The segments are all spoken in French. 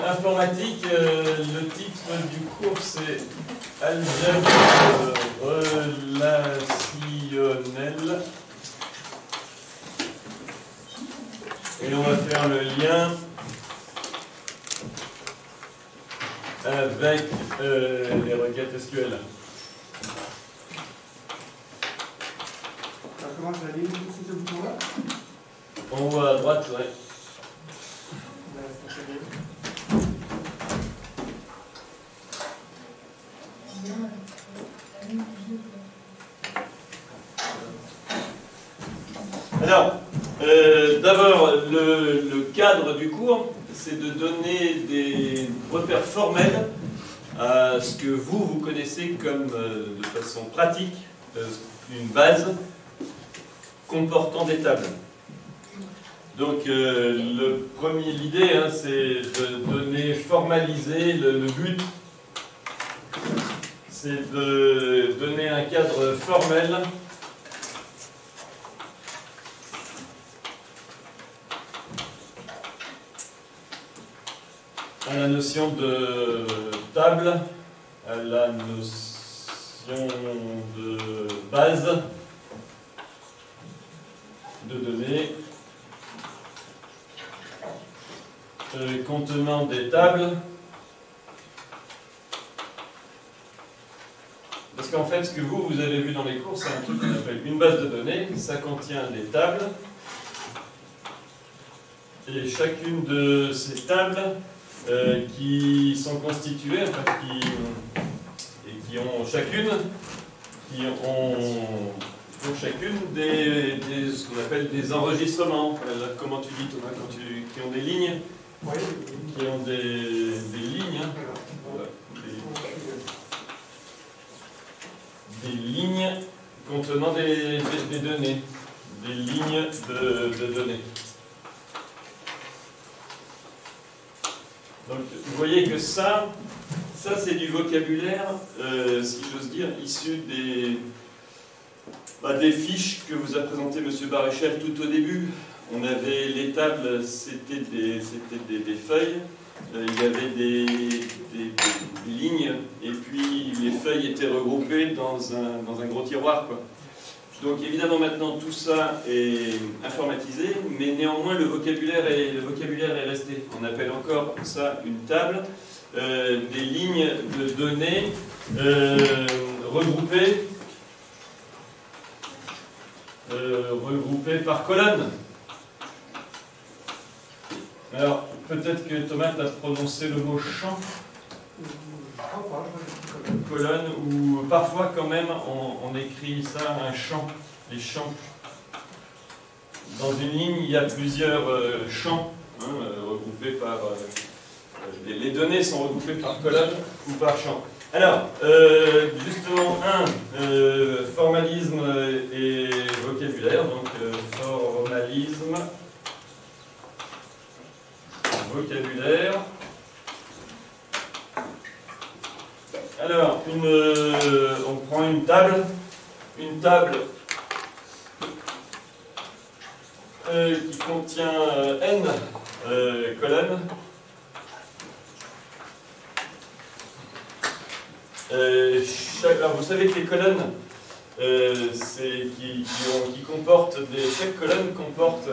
Informatique, le titre du cours c'est Algèbre relationnelle. Et on va faire le lien avec les requêtes SQL. Ça commence à aller ici, ce bouton-là? En haut à droite, ouais. Alors, d'abord, le cadre du cours, c'est de donner des repères formels à ce que vous connaissez comme, de façon pratique, une base comportant des tables. Donc, l'idée, hein, c'est de donner, formaliser le but, c'est de donner un cadre formel à la notion de table, à la notion de base de données contenant des tables. Parce qu'en fait, ce que vous avez vu dans les cours, c'est un truc qu'on appelle une base de données. Ça contient des tables. Et chacune de ces tables qui sont constituées, en fait, qui ont chacune ce qu'on appelle des enregistrements. Comment tu dis, Thomas, qui ont des lignes? Oui. Qui ont des lignes. Hein. Voilà. Des lignes contenant des données. Des lignes de données. Donc, vous voyez que ça c'est du vocabulaire, si j'ose dire, issu des fiches que vous a présenté M. Baréchal tout au début. On avait les tables, c'était des feuilles, il y avait des lignes, et puis les feuilles étaient regroupées dans un gros tiroir, quoi. Donc évidemment maintenant tout ça est informatisé, mais néanmoins le vocabulaire est resté. On appelle encore ça une table, des lignes de données regroupées par colonne. Alors peut-être que Thomas a prononcé le mot champ. Colonne, ou parfois quand même on écrit ça un champ, les champs. Dans une ligne, il y a plusieurs champs regroupés par... les données sont regroupées par colonne ou par champ. Alors, justement, formalisme et vocabulaire. Donc, formalisme, vocabulaire. Alors, on prend une table qui contient n colonnes. Alors, vous savez que les colonnes, qui comportent chaque colonne comporte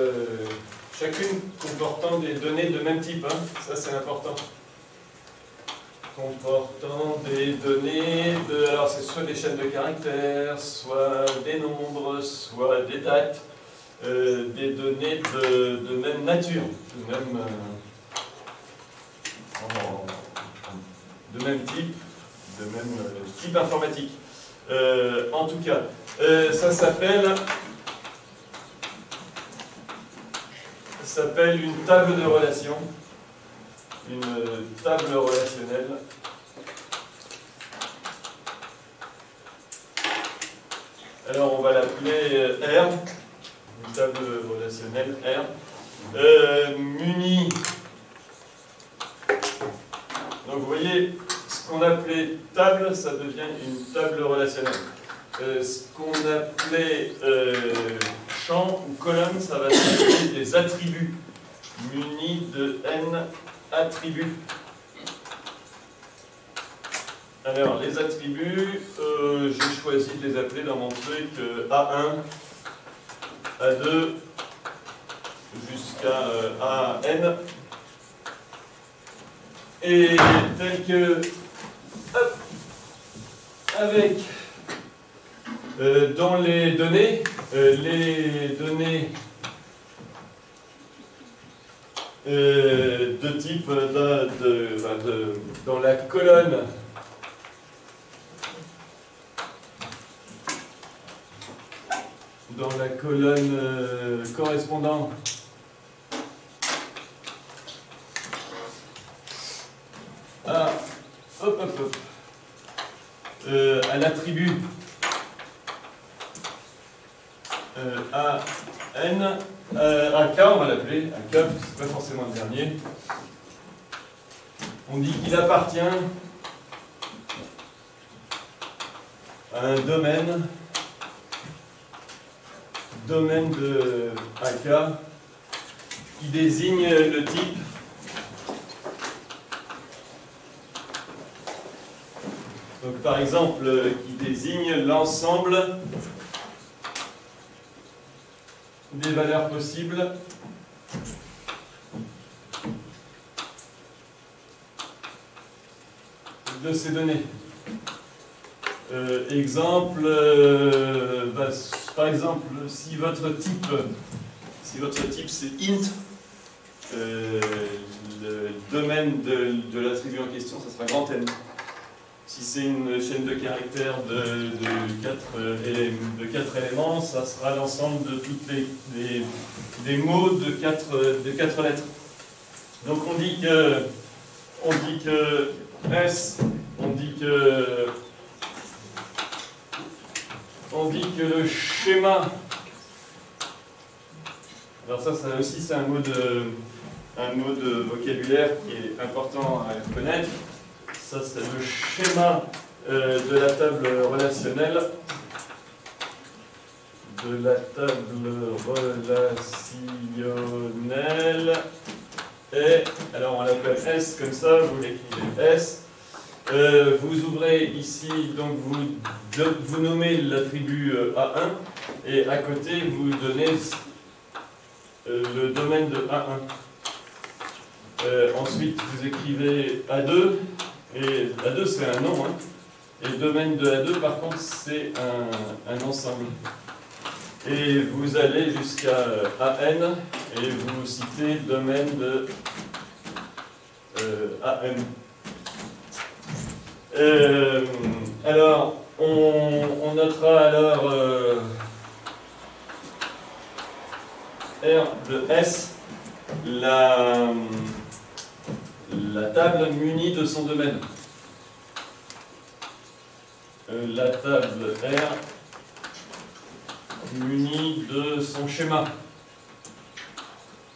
chacune comportant des données de même type. Hein. Ça, c'est important. Comportant des données alors c'est soit des chaînes de caractères, soit des nombres, soit des dates, des données de même nature, de même type informatique. En tout cas, ça s'appelle une table de relations. Une table relationnelle. Alors on va l'appeler R, une table relationnelle R, munie. Donc vous voyez, ce qu'on appelait table, ça devient une table relationnelle. Ce qu'on appelait champ ou colonne, ça va s'appeler des attributs munis de n attributs. Alors, les attributs, j'ai choisi de les appeler dans mon truc A1, A2, jusqu'à AN. Et tel que, hop, avec, dans les données de type, dans la colonne correspondant à, à l'attribut à n, à k, on va l'appeler, à k, c'est pas forcément le dernier. On dit qu'il appartient à un domaine de AK qui désigne le type donc par exemple qui désigne l'ensemble des valeurs possibles de ces données. Exemple, par exemple, si votre type c'est int, le domaine de l'attribut en question, ça sera grand N. Si c'est une chaîne de caractères de 4 éléments, ça sera l'ensemble de toutes des mots de 4 lettres. Donc on dit que S, on dit que le schéma, alors ça aussi c'est un mot de vocabulaire qui est important à connaître, ça c'est le schéma de la table relationnelle, et alors on l'appelle S comme ça, vous l'écrivez S. Vous ouvrez ici, donc vous nommez l'attribut A1 et à côté vous donnez le domaine de A1. Ensuite vous écrivez A2 et A2 c'est un nom hein, et le domaine de A2 par contre c'est un ensemble. Et vous allez jusqu'à AN et vous citez le domaine de AN. Alors, on notera alors R de S, la table munie de son domaine. La table R munie de son schéma,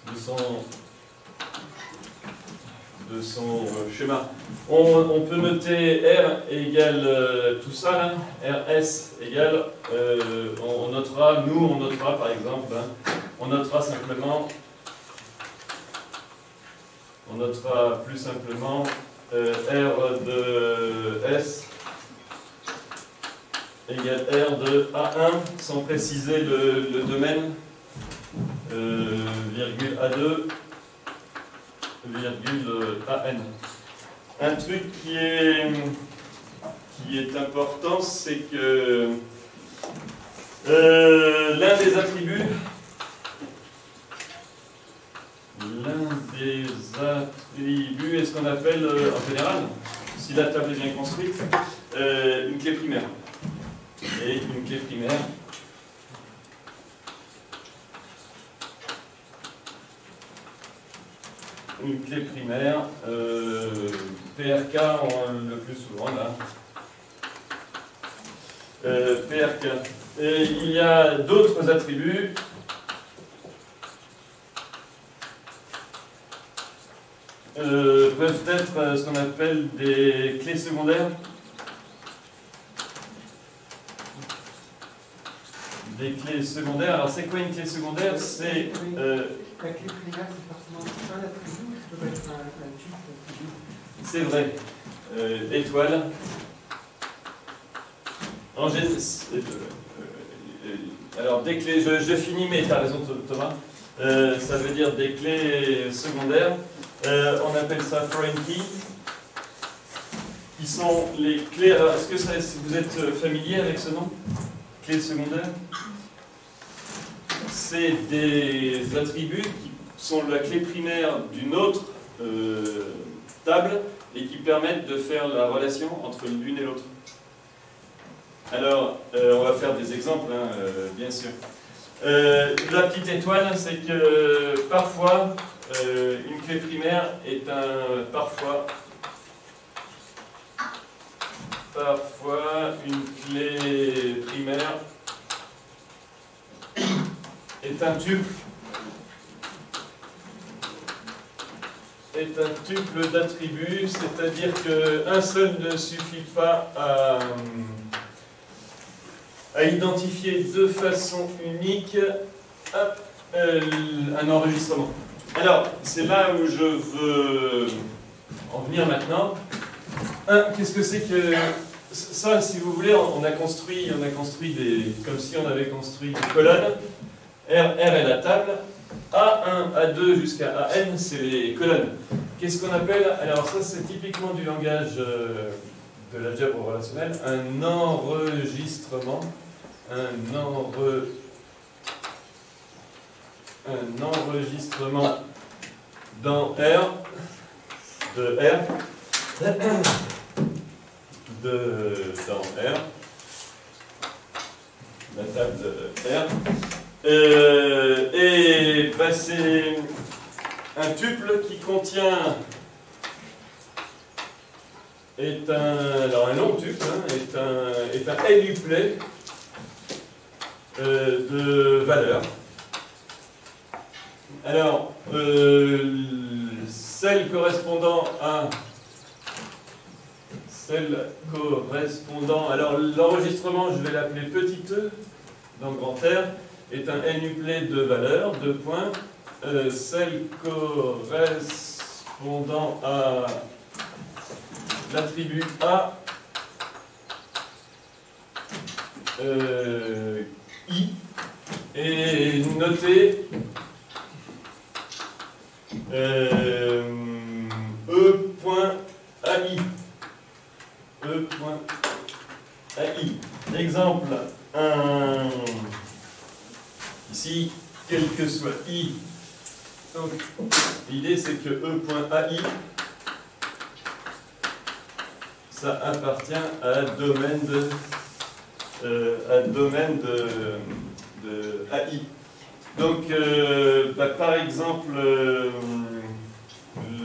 de son schéma. On peut noter R égale tout ça, là, RS égale, on notera par exemple, hein, on notera plus simplement R de S égale R de A1, sans préciser le domaine, virgule A2, virgule AN. Un truc qui est important, c'est que l'un des attributs est ce qu'on appelle en général, si la table est bien construite, une clé primaire. Et une clé primaire PRK le plus souvent là. PRK. Et il y a d'autres attributs. Peuvent être ce qu'on appelle des clés secondaires. Des clés secondaires. Alors c'est quoi une clé secondaire? C'est la clé primaire, c'est forcément un attribut ou ça peut être un C'est vrai. Étoile. Alors, des clés, je finis, mais tu as raison, Thomas. Ça veut dire des clés secondaires. On appelle ça foreign key. Qui sont les clés. Alors, est-ce que vous êtes familier avec ce nom? Clés secondaires? C'est des attributs qui sont la clé primaire d'une autre table et qui permettent de faire la relation entre l'une et l'autre. Alors, on va faire des exemples, hein, bien sûr. La petite étoile, c'est que parfois, une clé primaire est parfois une clé primaire est un tuple. Est un tuple d'attributs, c'est-à-dire qu'un seul ne suffit pas à identifier de façon unique un enregistrement. Alors, c'est là où je veux en venir maintenant. Qu'est-ce que c'est que ça, si vous voulez, on a construit comme si on avait construit des colonnes. R est la table. A1, A2 jusqu'à AN, c'est les colonnes. Qu'est-ce qu'on appelle, alors ça c'est typiquement du langage de l'algèbre relationnelle, un enregistrement. Un enregistrement dans R, de R, dans R, la table de R. Et ben, c'est un tuple qui contient alors un long tuple, hein, est un L-uplet de valeurs. Alors, celle correspondant, alors l'enregistrement, je vais l'appeler petit e, dans grand R, est un N-uplet de valeurs, deux points, celle correspondant à l'attribut A, I, est notée E.ai. E.ai. Exemple, ici, quel que soit I, donc l'idée c'est que E.ai, ça appartient à un domaine de AI. Donc, par exemple,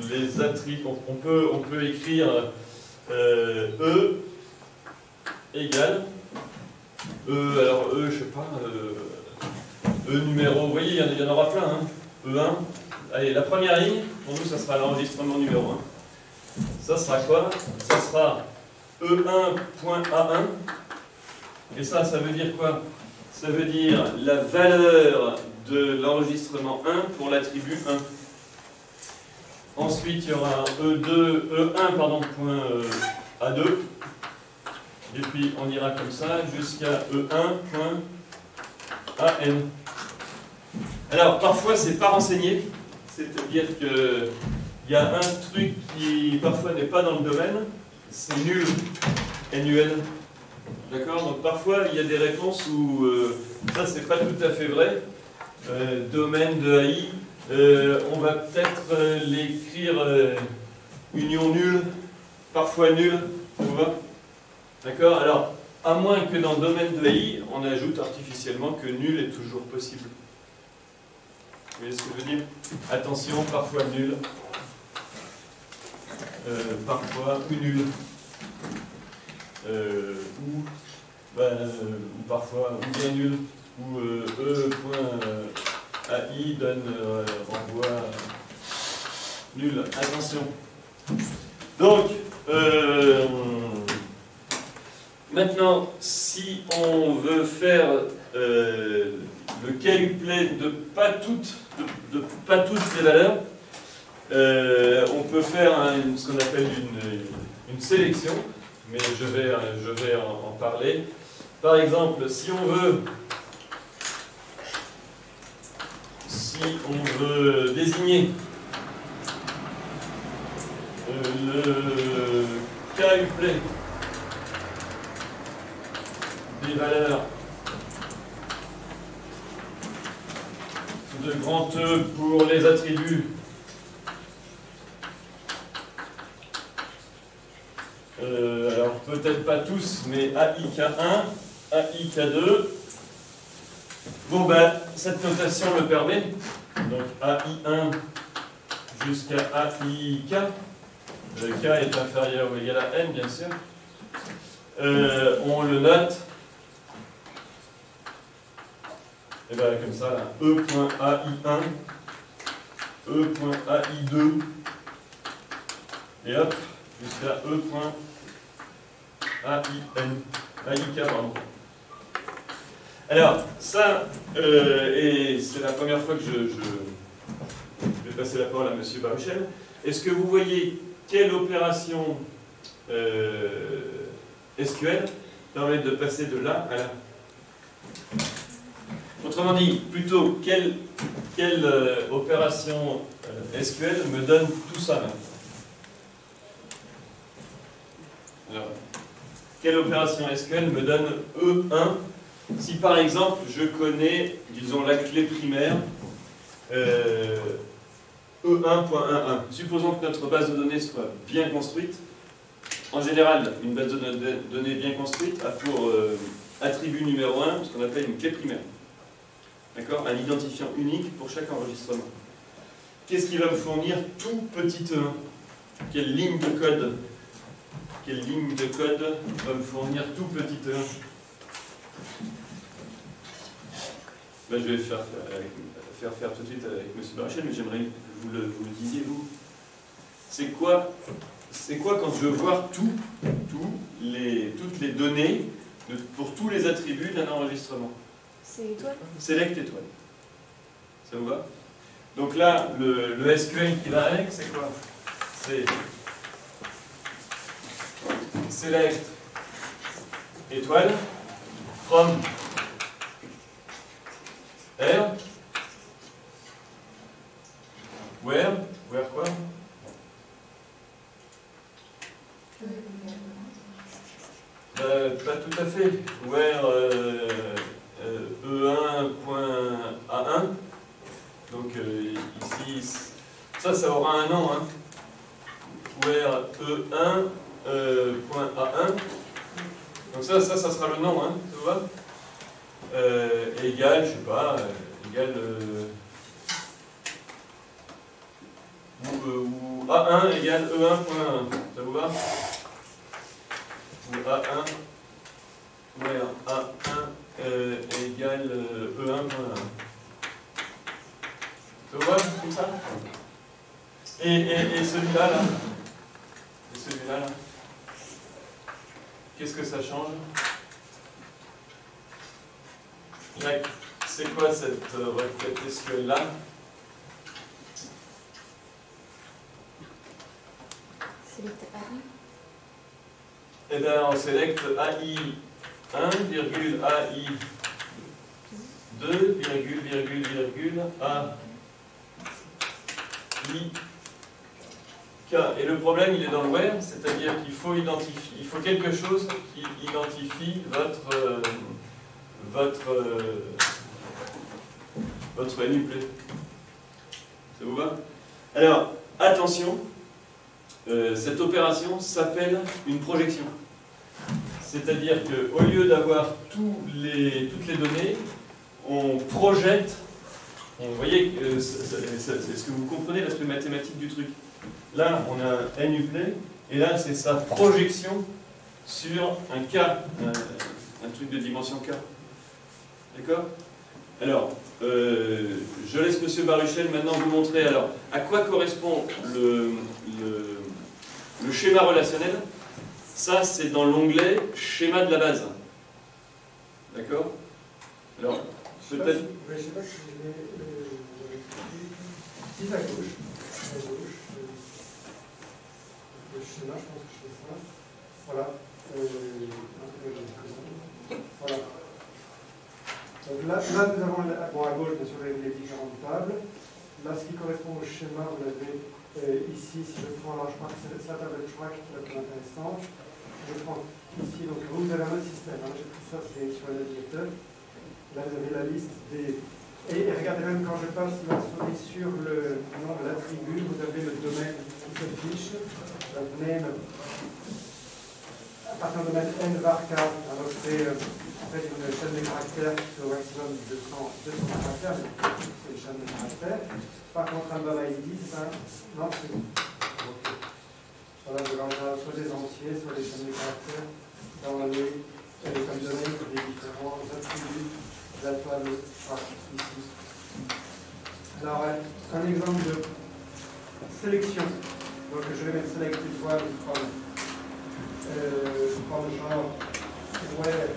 les attributs, on peut écrire E égale alors E, je sais pas, E numéro, vous voyez, il y en aura plein, hein, E1. Allez, la première ligne, pour nous, ça sera l'enregistrement numéro 1. Ça sera quoi? Ça sera E1.A1. Et ça veut dire quoi? Ça veut dire la valeur de l'enregistrement 1 pour l'attribut 1. Ensuite, il y aura point A2. Et puis, on ira comme ça jusqu'à E1.AN. Alors, parfois, c'est pas renseigné. C'est-à-dire qu'il y a un truc qui, parfois, n'est pas dans le domaine. C'est nul, NUL. D'accord? Donc parfois il y a des réponses où ça c'est pas tout à fait vrai. Domaine de AI, on va peut-être l'écrire union nulle, parfois nulle, tu vois? D'accord? Alors, à moins que dans le domaine de AI, on ajoute artificiellement que nul est toujours possible. Vous voyez ce que je veux dire? Attention, parfois nul, parfois ou nul. Ou parfois ou bien nul, ou E.ai donne renvoi nul. Attention. Donc, maintenant, si on veut faire le K-uplet de pas toutes les valeurs, on peut faire ce qu'on appelle une sélection, mais je vais en parler. Par exemple, si on veut désigner le KUPLE des valeurs de grand E pour les attributs alors peut-être pas tous, mais AIK1, AIK2. Bon ben, cette notation le permet. Donc AI1 jusqu'à AIK. Le K est inférieur ou égal à N, bien sûr. On le note. Et bien comme ça, là, E.AI1, E.AI2, et hop, jusqu'à E.AIK, pardon. Alors, ça, et c'est la première fois que je vais passer la parole à M. Baruchel. Est-ce que vous voyez quelle opération SQL permet de passer de là à là? Autrement dit, plutôt, quelle opération SQL me donne tout ça là? Alors, quelle opération SQL me donne E1 si par exemple je connais, disons, la clé primaire E1.11. Supposons que notre base de données soit bien construite. En général, une base de données bien construite a pour attribut numéro 1 ce qu'on appelle une clé primaire. D'accord? Un identifiant unique pour chaque enregistrement. Qu'est-ce qui va me fournir tout petit E1? Quelle ligne de code va me fournir tout petit E1? Ben, je vais faire tout de suite avec M. Baruchel, mais j'aimerais que vous le disiez, vous. C'est quoi quand je veux voir toutes les données pour tous les attributs d'un enregistrement? C'est étoile. Select étoile. Ça vous va? Donc là, le SQL qui va avec, c'est quoi? C'est select étoile from R where quoi? Pas tout à fait. Where E1.A1. Donc ici, ça aura un nom. Hein. Where E1.A1. Donc ça sera le nom. Hein, ça va? Égal, je sais pas, égal ou A1 égale E1.1. Ça vous va? Ou A1 where A1 égale E1.1. Ça vous va comme ça? Et celui-là là? Et celui-là là? Qu'est-ce que ça change? C'est quoi cette requête SQL là? Select AI. Eh bien, on sélecte AI1, AI2, AI K. Et le problème, il est dans le where, c'est-à-dire qu'il faut quelque chose qui identifie votre NUPLE. Ça vous va? Alors, attention, cette opération s'appelle une projection. C'est-à-dire qu'au lieu d'avoir toutes les données, on projette. Vous voyez, est-ce que vous comprenez l'aspect mathématique du truc? Là, on a un NUPLE, et là, c'est sa projection sur un K, un truc de dimension K. D'accord? Alors, je laisse M. Baruchel maintenant vous montrer alors à quoi correspond le schéma relationnel. Ça, c'est dans l'onglet schéma de la base. D'accord? Alors, peut-être. Je ne sais pas si je l'ai. Si, à gauche. schéma, je pense que je fais ça. Voilà. Voilà. Donc là, nous avons bon, à gauche, bien sûr, les différentes tables. Là, ce qui correspond au schéma, vous l'avez ici. Si je prends, alors je crois que c'est la table de track qui est la plus intéressante. Je prends ici, donc vous avez un autre système. Hein, j'ai pris ça, c'est sur le navigateur. Là, vous avez la liste des. Et regardez même quand je passe la souris sur le nom de l'attribut, vous avez le domaine qui s'affiche. Name. À partir du domaine n var 4, alors c'est en fait une chaîne de caractères qui fait au maximum 200 caractères, c'est une chaîne de caractères. Par contre, un $id, c'est un. Non, c'est bon. Okay. Voilà, je vais soit des entiers, soit des chaînes de caractères dans les comme données pour les différents attributs de la table ici. Alors, un exemple de sélection. Donc, je vais mettre select étoile from genre where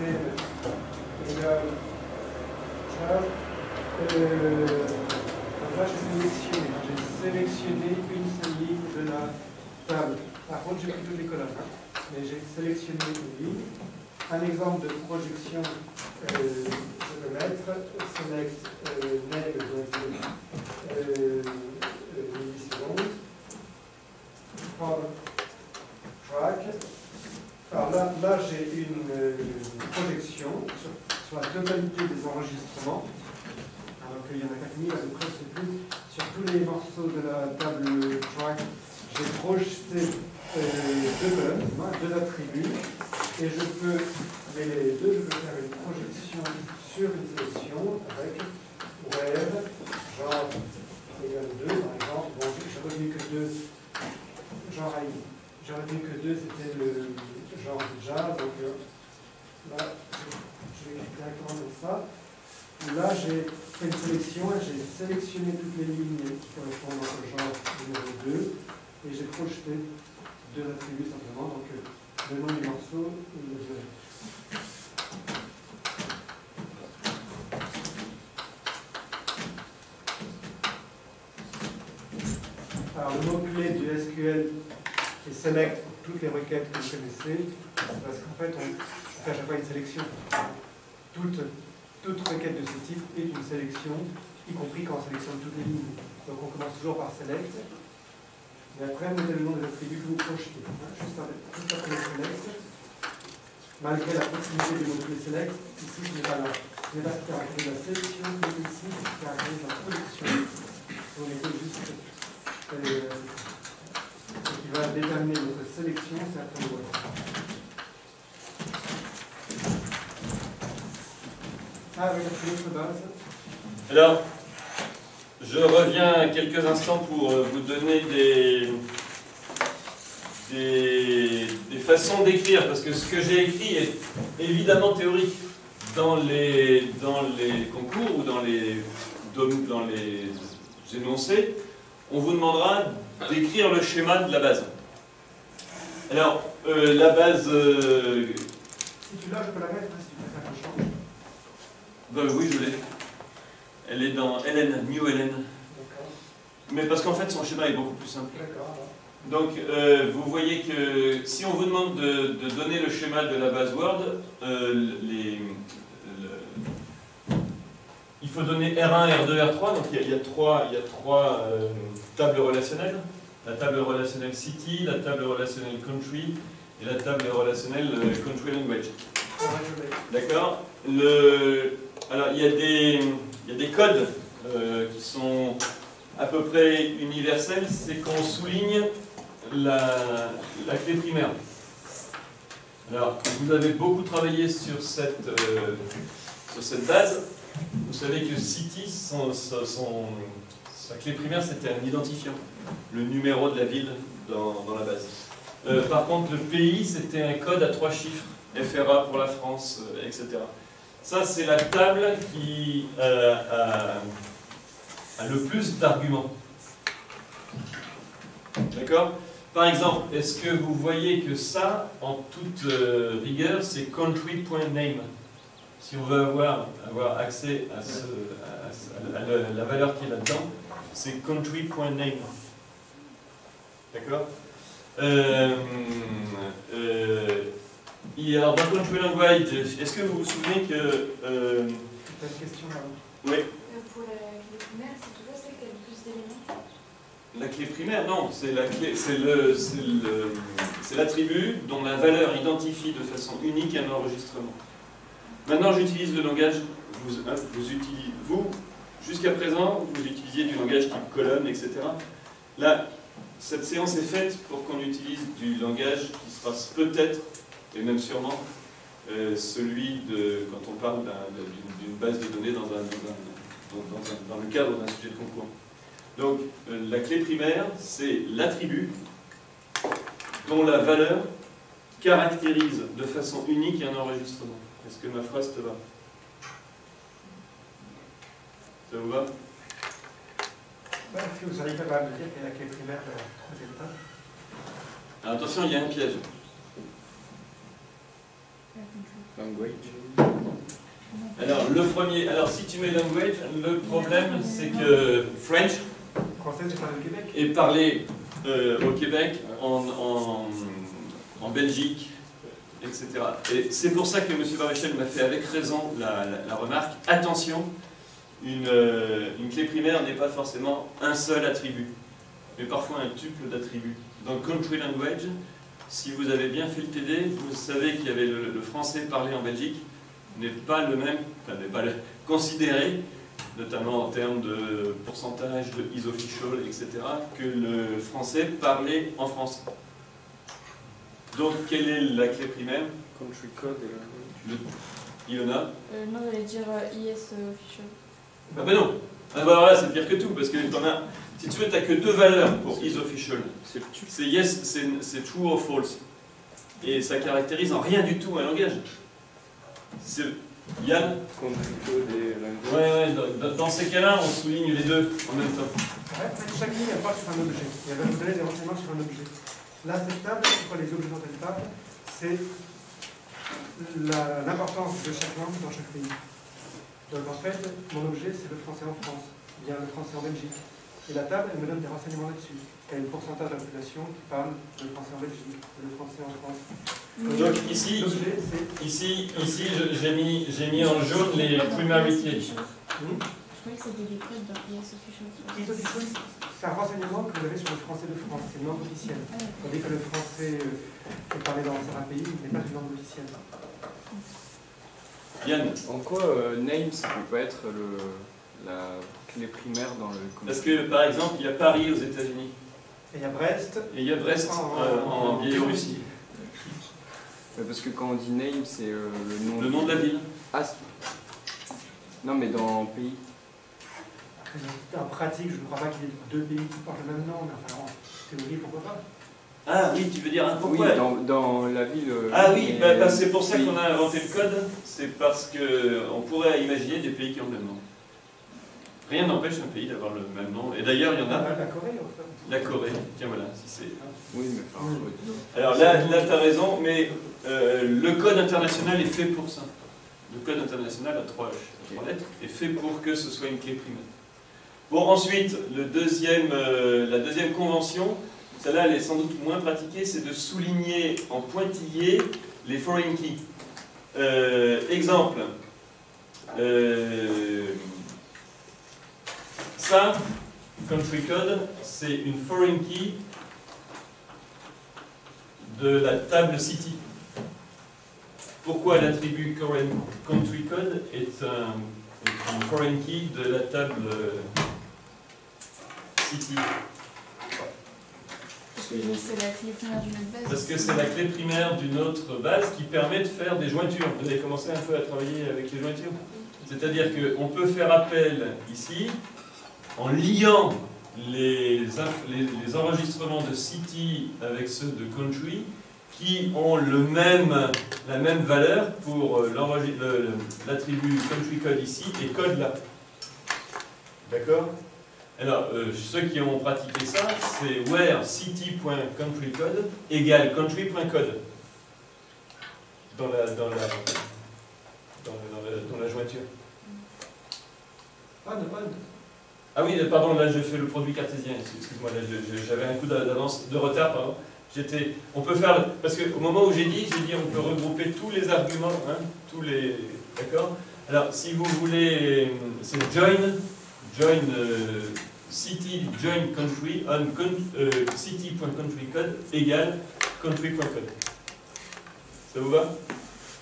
name égale char. Donc là, j'ai sélectionné une seule ligne de la table. Par contre, j'ai pris toutes les colonnes, mais j'ai sélectionné une ligne. Un exemple de projection, je vais mettre select name millisecondes from track. Alors là j'ai une projection sur la totalité des enregistrements. Alors qu'il y en a 4000 à peu près, c'est plus. Sur tous les morceaux de la table track, j'ai projeté deux colonnes, deux attributs. Et je peux, les deux, je peux faire une projection sur une sélection avec where, genre égale 2, par exemple. Bon, j'ai retenu que 2, genre AI. J'ai retenu que 2, c'était le genre de jazz. Donc là, je vais écrire directement comme ça. Là, j'ai fait une sélection et j'ai sélectionné toutes les lignes qui correspondent au genre numéro 2 et j'ai projeté deux attributs simplement. Donc, le nom du morceau et le jeu. Alors, le mot-clé du SQL est select pour toutes les requêtes que vous connaissez. C'est parce qu'en fait, on fait à chaque fois une sélection. Toute requête de ce type est une sélection, y compris quand on sélectionne toutes les lignes. Donc, on commence toujours par select. Et après, vous avez le nom des attributs que vous projetez. Juste après le select, malgré la proximité du mot-clé select, ici, ce n'est pas là. Ce n'est pas ce qui caractérise la sélection, mais ici, ce qui caractérise la production. On écoute juste ce qui va déterminer notre sélection, c'est après le web. Ah oui, une autre base. Alors, je reviens quelques instants pour vous donner des façons d'écrire, parce que ce que j'ai écrit est évidemment théorique. Dans les concours ou dans les énoncés, on vous demandera d'écrire le schéma de la base. Alors, la base... Si tu l'as, je peux la mettre, si tu préfères que je change. Ben oui, je l'ai. Elle est dans LN, New LN. Mais parce qu'en fait, son schéma est beaucoup plus simple. Donc, vous voyez que si on vous demande de donner le schéma de la base Word, il faut donner R1, R2, R3. Donc, il y a trois tables relationnelles. La table relationnelle City, la table relationnelle Country et la table relationnelle Country Language. D'accord. Alors, il y a des codes qui sont à peu près universels. C'est qu'on souligne la clé primaire. Alors, vous avez beaucoup travaillé sur cette base. Vous savez que City, sa clé primaire, c'était un identifiant, le numéro de la ville dans la base. Par contre, le pays, c'était un code à 3 chiffres, FRA pour la France, etc. Ça, c'est la table qui a le plus d'arguments. D'accord? Par exemple, est-ce que vous voyez que ça, en toute rigueur, c'est country.name? Si on veut avoir accès à la valeur qui est là-dedans, c'est country.name. D'accord? Et alors, dans Country Language, est-ce que vous vous souvenez que... T'as une question là? Oui. Pour la clé primaire, c'est toujours celle qui a le plus d'éléments. La clé primaire, non, c'est la clé, c'est l'attribut dont la valeur identifie de façon unique un enregistrement. Maintenant, j'utilise le langage, vous jusqu'à présent, vous utilisiez du langage type colonne, etc. Là, cette séance est faite pour qu'on utilise du langage qui sera peut-être, et même sûrement, celui de, quand on parle d'une base de données dans le cadre d'un sujet de concours. Donc, la clé primaire, c'est l'attribut dont la valeur caractérise de façon unique un enregistrement. Est-ce que ma phrase te va? Ça vous va? Est-ce que vous seriez capable de dire quelle est la clé primaire de résultat? Alors, attention, il y a un piège. Language. Alors, le premier, si tu mets language, le problème c'est que French Français, c'est parlé au Québec? est parlé au Québec, en Belgique, etc. Et c'est pour ça que M. Baruchel m'a fait avec raison la remarque, attention, une clé primaire n'est pas forcément un seul attribut, mais parfois un tuple d'attributs. Dans Country Language, si vous avez bien fait le TD, vous savez qu'il y avait le français parlé en Belgique, n'est pas le même, n'est pas considéré, notamment en termes de pourcentage de is official, etc., que le français parlé en France. Donc, quelle est la clé primaire? Country code et language. Ilona? Non, j'allais dire IS official. Ah ben non. Ah ben alors là, c'est pire que tout, parce que si tu veux, tu n'as que deux valeurs pour is official. C'est yes, c'est true or false. Et ça caractérise en rien du tout un langage. Yann? Country code et language. Ouais, dans ces cas-là, on souligne les deux en même temps. Ouais, chaque ligne apporte sur un objet. Il va vous donner des renseignements sur un objet. L'acceptable, c'est quoi les objets dans une table? C'est l'importance de chaque langue dans chaque pays. Donc en fait, mon objet, c'est le français en France, bien le français en Belgique. Et la table, elle me donne des renseignements là-dessus. Il y a le pourcentage de la population qui parle le français en Belgique, le français en France. Donc ici, j'ai mis en jaune les primarités. Je croyais que c'était des codes dans IS official. IS official, c'est un renseignement que vous avez sur le français de France, c'est une langue officielle. Tandis que le français est parlé dans certains pays n'est pas une langue officielle. Yann? En quoi name, ça peut pas être la clé primaire dans le... Parce que, par exemple, il y a Paris aux États-Unis. Et il y a Brest. Et il y a Brest en Biélorussie. Parce que quand on dit name, c'est le nom... Le nom de la ville. Ah, non, mais dans le pays. En pratique, je ne crois pas qu'il y ait deux pays qui portent le même nom, mais enfin, en théorie, pourquoi pas? Ah oui, tu veux dire un pourquoi? Oui, dans la ville... Ah oui, c'est pour ça qu'on a inventé le code. C'est parce qu'on pourrait imaginer des pays qui ont le même nom. Rien n'empêche un pays d'avoir le même nom. Et d'ailleurs, il y en a. La Corée, en fait. La Corée, tiens voilà. Si c'est... Oui, mais enfin... Alors là tu as raison, mais le code international est fait pour ça. Le code international à trois lettres est fait pour que ce soit une clé primaire. Bon, ensuite, la deuxième convention, celle-là elle est sans doute moins pratiquée, c'est de souligner en pointillé les foreign keys. Exemple. Ça, country code, c'est une foreign key de la table city. Pourquoi l'attribut country code est une foreign key de la table city? C'est la clé primaire d'une autre base. Parce que c'est la clé primaire d'une autre base qui permet de faire des jointures. Vous avez commencé un peu à travailler avec les jointures. C'est-à-dire qu'on peut faire appel ici, en liant les enregistrements de city avec ceux de country, qui ont la même valeur pour l'attribut country code ici et code là. D'accord? Alors, ceux qui ont pratiqué ça, c'est where city.countrycode égale country.code dans la jointure. Ah oui, pardon, là je fais le produit cartésien, excuse-moi, j'avais un coup d'avance, de retard, pardon. On peut faire, parce qu'au moment où j'ai dit on peut regrouper tous les arguments, hein, d'accord? Alors, si vous voulez, c'est join city, join country, on city.countrycode égale country.code. Ça vous va?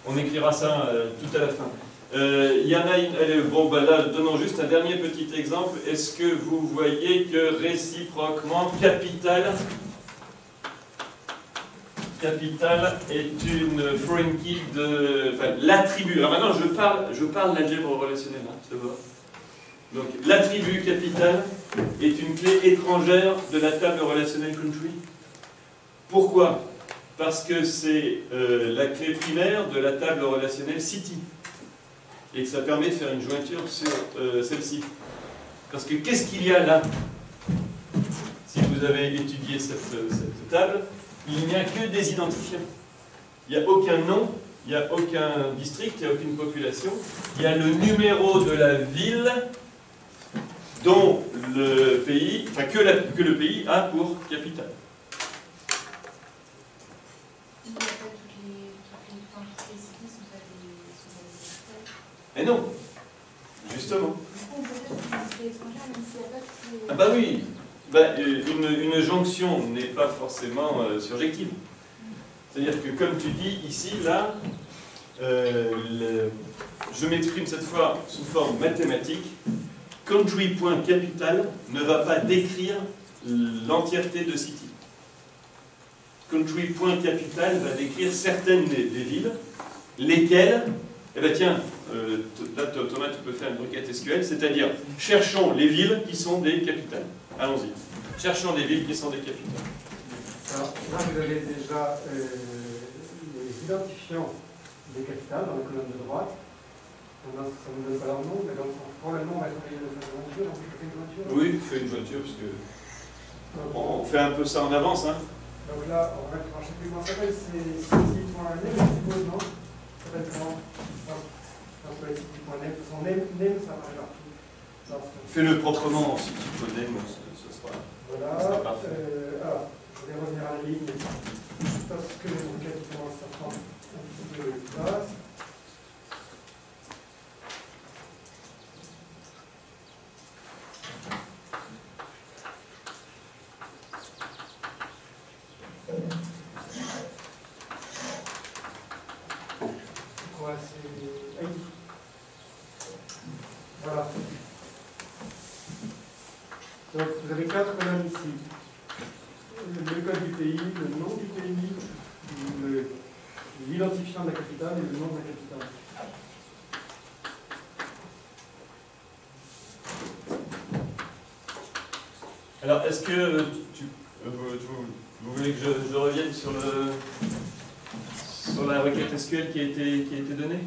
On écrira ça tout à la fin. Il y en a une, bon, ben là, donnons juste un dernier petit exemple. Est-ce que vous voyez que réciproquement, capital est une foreign key de... Enfin, l'attribut. Alors maintenant, je parle d'algèbre relationnelle, hein, ça va. Donc, l'attribut capital est une clé étrangère de la table relationnelle country. Pourquoi? Parce que c'est la clé primaire de la table relationnelle city. Et que ça permet de faire une jointure sur celle-ci. Parce que qu'est-ce qu'il y a là? Si vous avez étudié cette table, il n'y a que des identifiants. Il n'y a aucun nom, il n'y a aucun district, il n'y a aucune population. Il y a le numéro de la ville dont le pays, enfin que le pays a pour capitale. Il n'y a pas toutes les cités sont pas des capitales. Eh non, justement. Du coup, on peut dire que c'est une cité étrangère, même s'il n'y a pas toutes les... Ah bah oui, bah, une jonction n'est pas forcément surjective. C'est-à-dire que comme tu dis ici, là, je m'exprime cette fois sous forme mathématique. Country.capital ne va pas décrire l'entièreté de city. Country.capital va décrire certaines des villes, lesquelles, eh bien tiens, là Thomas tu peux faire une requête SQL, c'est-à-dire cherchons les villes qui sont des capitales. Allons-y. Cherchons des villes qui sont des capitales. Alors là vous avez déjà les identifiants des capitales dans la colonne de droite. Ça ne me donne pas leur nom, mais donc probablement on va essayer de faire une jointure. Donc fais une jointure. Oui, fais une jointure parce que on fait un peu ça en avance. Hein. Donc là, on va mettre, je ne sais plus comment ça s'appelle, c'est city.name, je suppose, non? Ça s'appelle comment? Non, c'est city.name, son name, ça va partout. Fais-le proprement, si tu connais, ce sera. Voilà. Alors, je vais revenir à la ligne, parce que les requêtes commencent à prendre un petit peu de place. Voilà. Donc vous avez 4 colonnes ici. Le code du pays, le nom du pays, l'identifiant de la capitale et le nom de la capitale. Alors, est-ce que vous voulez que je revienne sur la requête SQL qui a été donnée?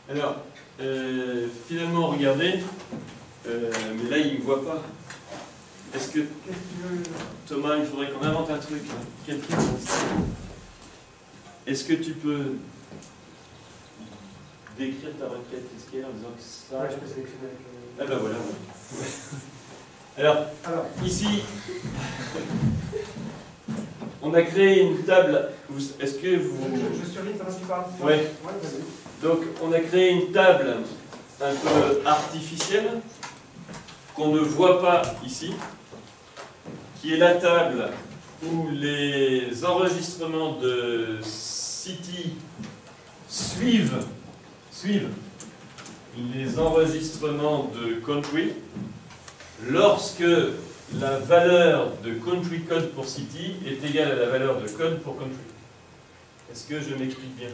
Alors, finalement, regardez, mais là, il ne voit pas. Est-ce que, Thomas, il faudrait qu'on invente un truc, hein. Quel truc est-ce que tu peux décrire ta requête SQL en disant que ça... Ouais, je peux sélectionner avec Ah ben voilà. Alors, ici, on a créé une table. Est-ce que vous... Je surligne pendant que tu parles. Ouais. Ouais, vas-y. Donc, on a créé une table un peu artificielle qu'on ne voit pas ici, qui est la table où les enregistrements de city suivent les enregistrements de country lorsque la valeur de country code pour city est égale à la valeur de code pour country. Est-ce que je m'explique bien?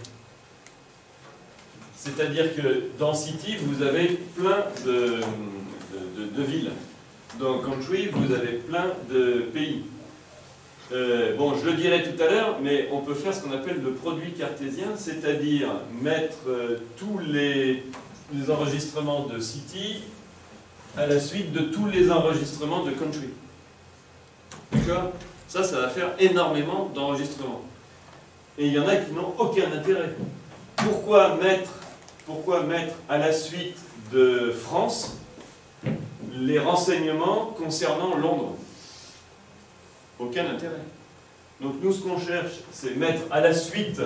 C'est-à-dire que dans city, vous avez plein de villes. Dans country, vous avez plein de pays. Bon, je le dirai tout à l'heure, mais on peut faire ce qu'on appelle le produit cartésien, c'est-à-dire mettre tous les enregistrements de city à la suite de tous les enregistrements de country. D'accord? Ça va faire énormément d'enregistrements. Et il y en a qui n'ont aucun intérêt. Pourquoi mettre à la suite de France les renseignements concernant Londres? Aucun intérêt. Donc nous, ce qu'on cherche, c'est mettre à la suite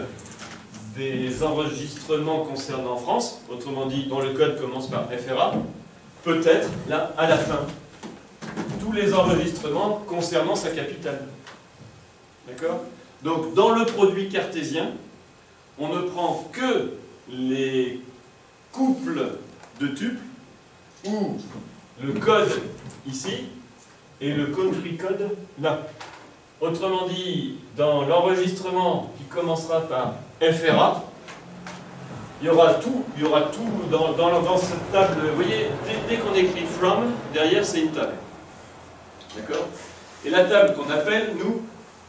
des enregistrements concernant France, autrement dit, dont le code commence par FRA, peut-être, là, à la fin, tous les enregistrements concernant sa capitale. D'accord? Donc, dans le produit cartésien, on ne prend que les couples de tuples, ou le code ici, et le country code là. Autrement dit, dans l'enregistrement qui commencera par FRA, il y aura tout dans cette table. Vous voyez, dès qu'on écrit from, derrière c'est une table. D'accord? Et la table qu'on appelle, nous,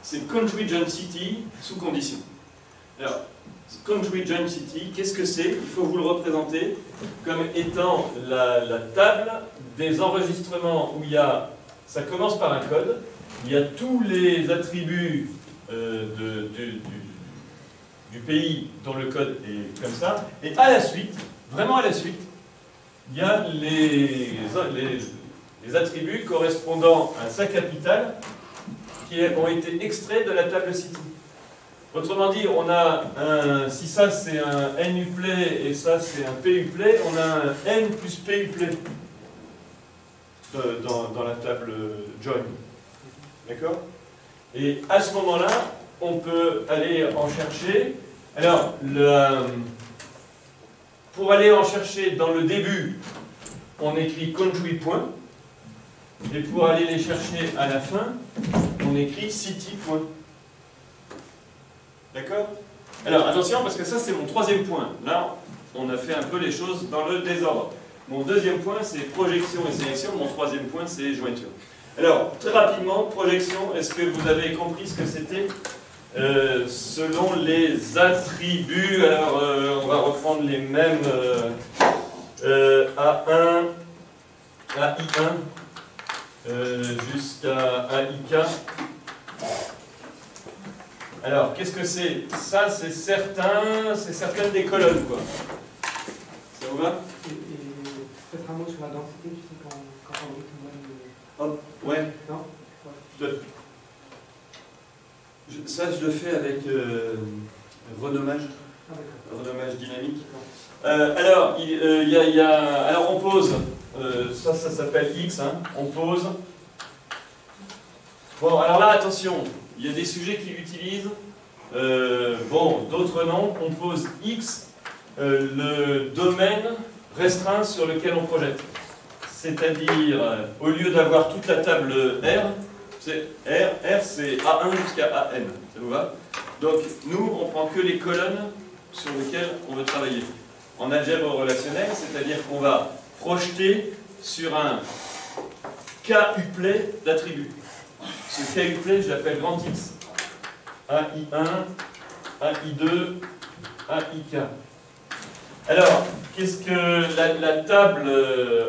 c'est Country Joint City sous condition. Alors, Country Joint City, qu'est-ce que c'est? Il faut vous le représenter comme étant la table des enregistrements où il y a, ça commence par un code, il y a tous les attributs du pays dont le code est comme ça, et à la suite, vraiment à la suite, il y a les attributs correspondant à sa capitale qui ont été extraits de la table City. Autrement dit, on a si ça c'est un NUPLAY et ça c'est un PUPLAY, on a un N plus PUPLAY dans la table join. D'accord? Et à ce moment-là, on peut aller en chercher. Alors, pour aller en chercher dans le début, on écrit country point. Et pour aller les chercher à la fin, on écrit city point. D'accord? Alors, attention, parce que ça, c'est mon troisième point. Là, on a fait un peu les choses dans le désordre. Mon deuxième point, c'est projection et sélection. Mon troisième point, c'est jointure. Alors, très rapidement, projection, est-ce que vous avez compris ce que c'était? Selon les attributs, alors on va reprendre les mêmes A1, AI1, jusqu'à AIK. Alors, qu'est-ce que c'est? Ça, c'est certaines des colonnes, quoi. Ça vous va? Et peut-être un mot sur la densité, tu sais, quand on dit tout le monde. Ouais. Non? Ça, je le fais avec renommage. Ah, d'accord. Renommage dynamique. Alors, alors, on pose. Ça s'appelle X. Hein, on pose. Bon, alors là, attention. Il y a des sujets qui l'utilisent. Bon, d'autres non. On pose X, le domaine restreint sur lequel on projette. C'est-à-dire, au lieu d'avoir toute la table R, c'est R c'est A1 jusqu'à AN. Ça vous va? Donc, nous, on prend que les colonnes sur lesquelles on veut travailler. En algèbre relationnelle, c'est-à-dire qu'on va projeter sur un K-uplet d'attributs. Ce K-uplet, je l'appelle grand X. AI1, AI2, AIK. Alors, qu'est-ce que la table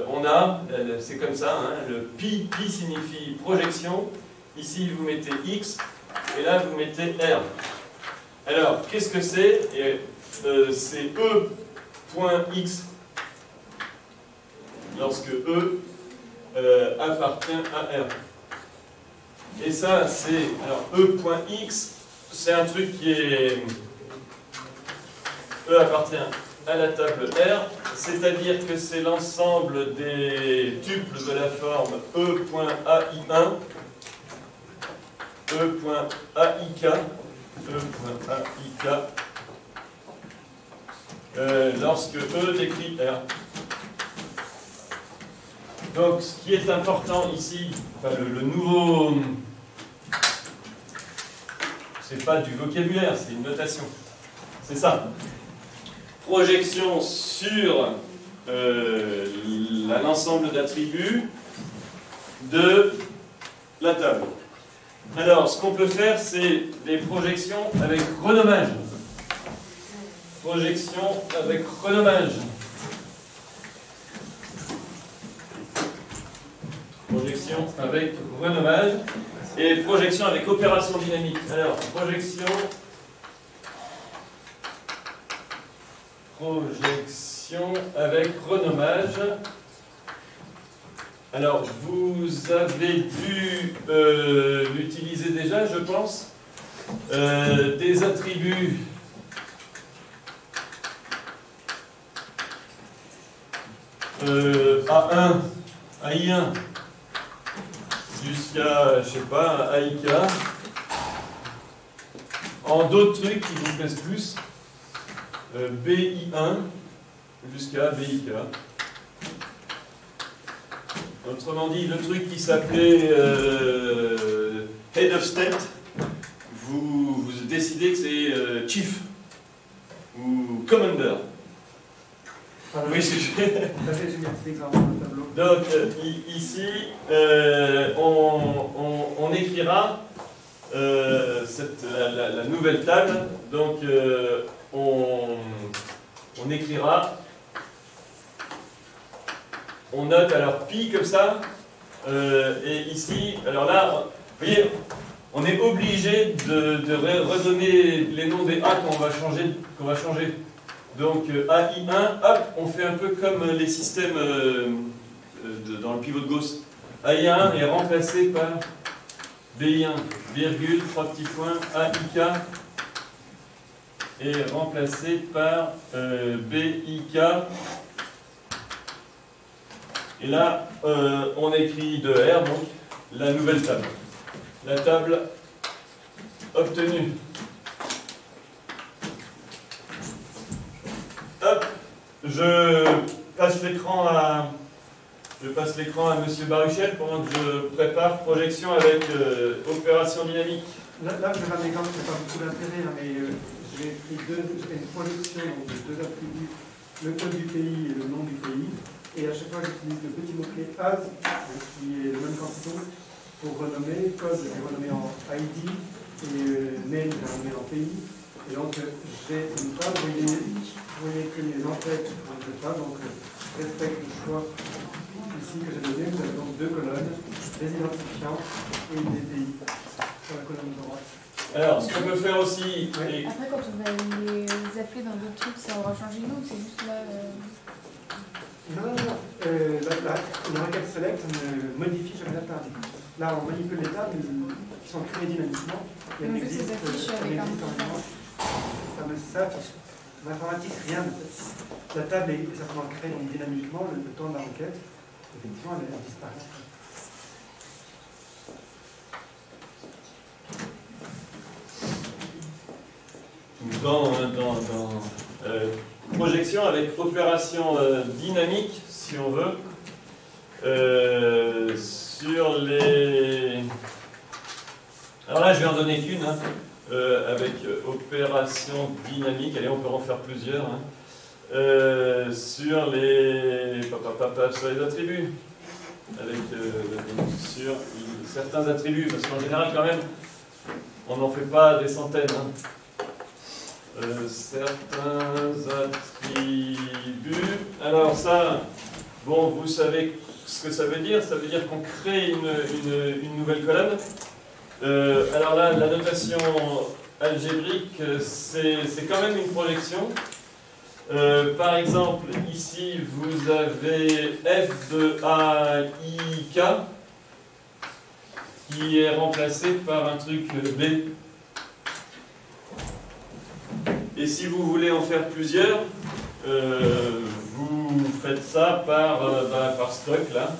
on a? C'est comme ça, hein, le pi signifie projection. Ici, vous mettez X, et là, vous mettez R. Alors, qu'est-ce que c'est? C'est E.X lorsque E appartient à R. Et ça, c'est... Alors, E.X, c'est un truc qui est... E appartient à la table R, c'est-à-dire que c'est l'ensemble des tuples de la forme E.AI1, E.AIK, E.AIK, lorsque E décrit R. Donc, ce qui est important ici, enfin, le nouveau, c'est pas du vocabulaire, c'est une notation. C'est ça. Projection sur l'ensemble d'attributs de la table. Alors, ce qu'on peut faire, c'est des projections avec renommage. Projection avec renommage. Projection avec renommage. Et projection avec opération dynamique. Alors, projection avec renommage. Alors, vous avez dû l'utiliser déjà, je pense. des attributs A1, AI1 jusqu'à, je sais pas, AIK, en d'autres trucs qui vous plaisent plus, BI1 jusqu'à BIK. Autrement dit, le truc qui s'appelait Head of State, vous décidez que c'est Chief ou Commander. Oui, c'est donc ici, on écrira la nouvelle table. Donc on écrira, on note alors pi comme ça, et ici, alors là, vous voyez, on est obligé de redonner les noms des A qu'on va changer. Donc AI1, hop, on fait un peu comme les systèmes dans le pivot de Gauss. AI1 est remplacé par BI1, virgule, 3 petits points, AIK est remplacé par BIK. Et là, on écrit de R, donc la nouvelle table. La table obtenue. Hop, je passe l'écran à Monsieur Baruchel pendant que je prépare projection avec opération dynamique. Là, je vais faire un exemple qui n'a pas beaucoup d'intérêt, hein, mais j'ai une projection donc, de deux attributs, le code du pays et le nom du pays. Et à chaque fois, j'utilise le petit mot-clé as, qui est le même qu'en pour renommer. Code est renommé en ID et name est renommé en pays. Et donc, j'ai une table, vous voyez que les entêtes dans cette table, donc respecte le choix ici que j'ai donné. Vous avez donc deux colonnes, des identifiants et des pays sur la colonne de droite. Alors, ce qu'on peut faire aussi... Oui. Après, quand on va les appeler dans d'autres trucs, ça aura changé le nom ou c'est juste là Non. Le requête select ne modifie jamais la table. Là, on manipule les tables qui sont créées dynamiquement. Et elles existent en image. Ça affiche. En informatique, rien ne fait. La table est simplement créée donc, dynamiquement le temps de la requête. Effectivement, elle disparaît. Dans projection avec opération dynamique, si on veut, sur les... Alors là, je vais en donner qu'une, hein, avec opération dynamique. Allez, on peut en faire plusieurs. Hein, sur les attributs. Avec, sur certains attributs, parce qu'en général, quand même, on n'en fait pas des centaines. Hein. Certains attributs. Alors ça, bon, vous savez ce que ça veut dire. Ça veut dire qu'on crée une nouvelle colonne. Alors là, la notation algébrique, c'est quand même une projection. Par exemple, ici, vous avez f de AIK qui est remplacé par un truc B. Et si vous voulez en faire plusieurs, vous faites ça par stock, là.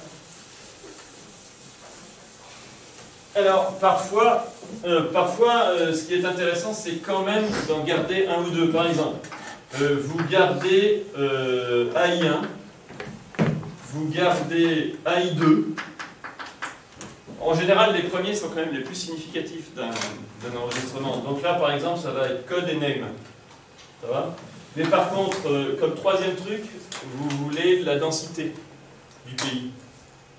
Alors, parfois ce qui est intéressant, c'est quand même d'en garder un ou deux. Par exemple, vous gardez AI1, vous gardez AI2. En général, les premiers sont quand même les plus significatifs d'un enregistrement. Donc là, par exemple, ça va être code et name. Ça va? Mais par contre, comme troisième truc, vous voulez la densité du pays.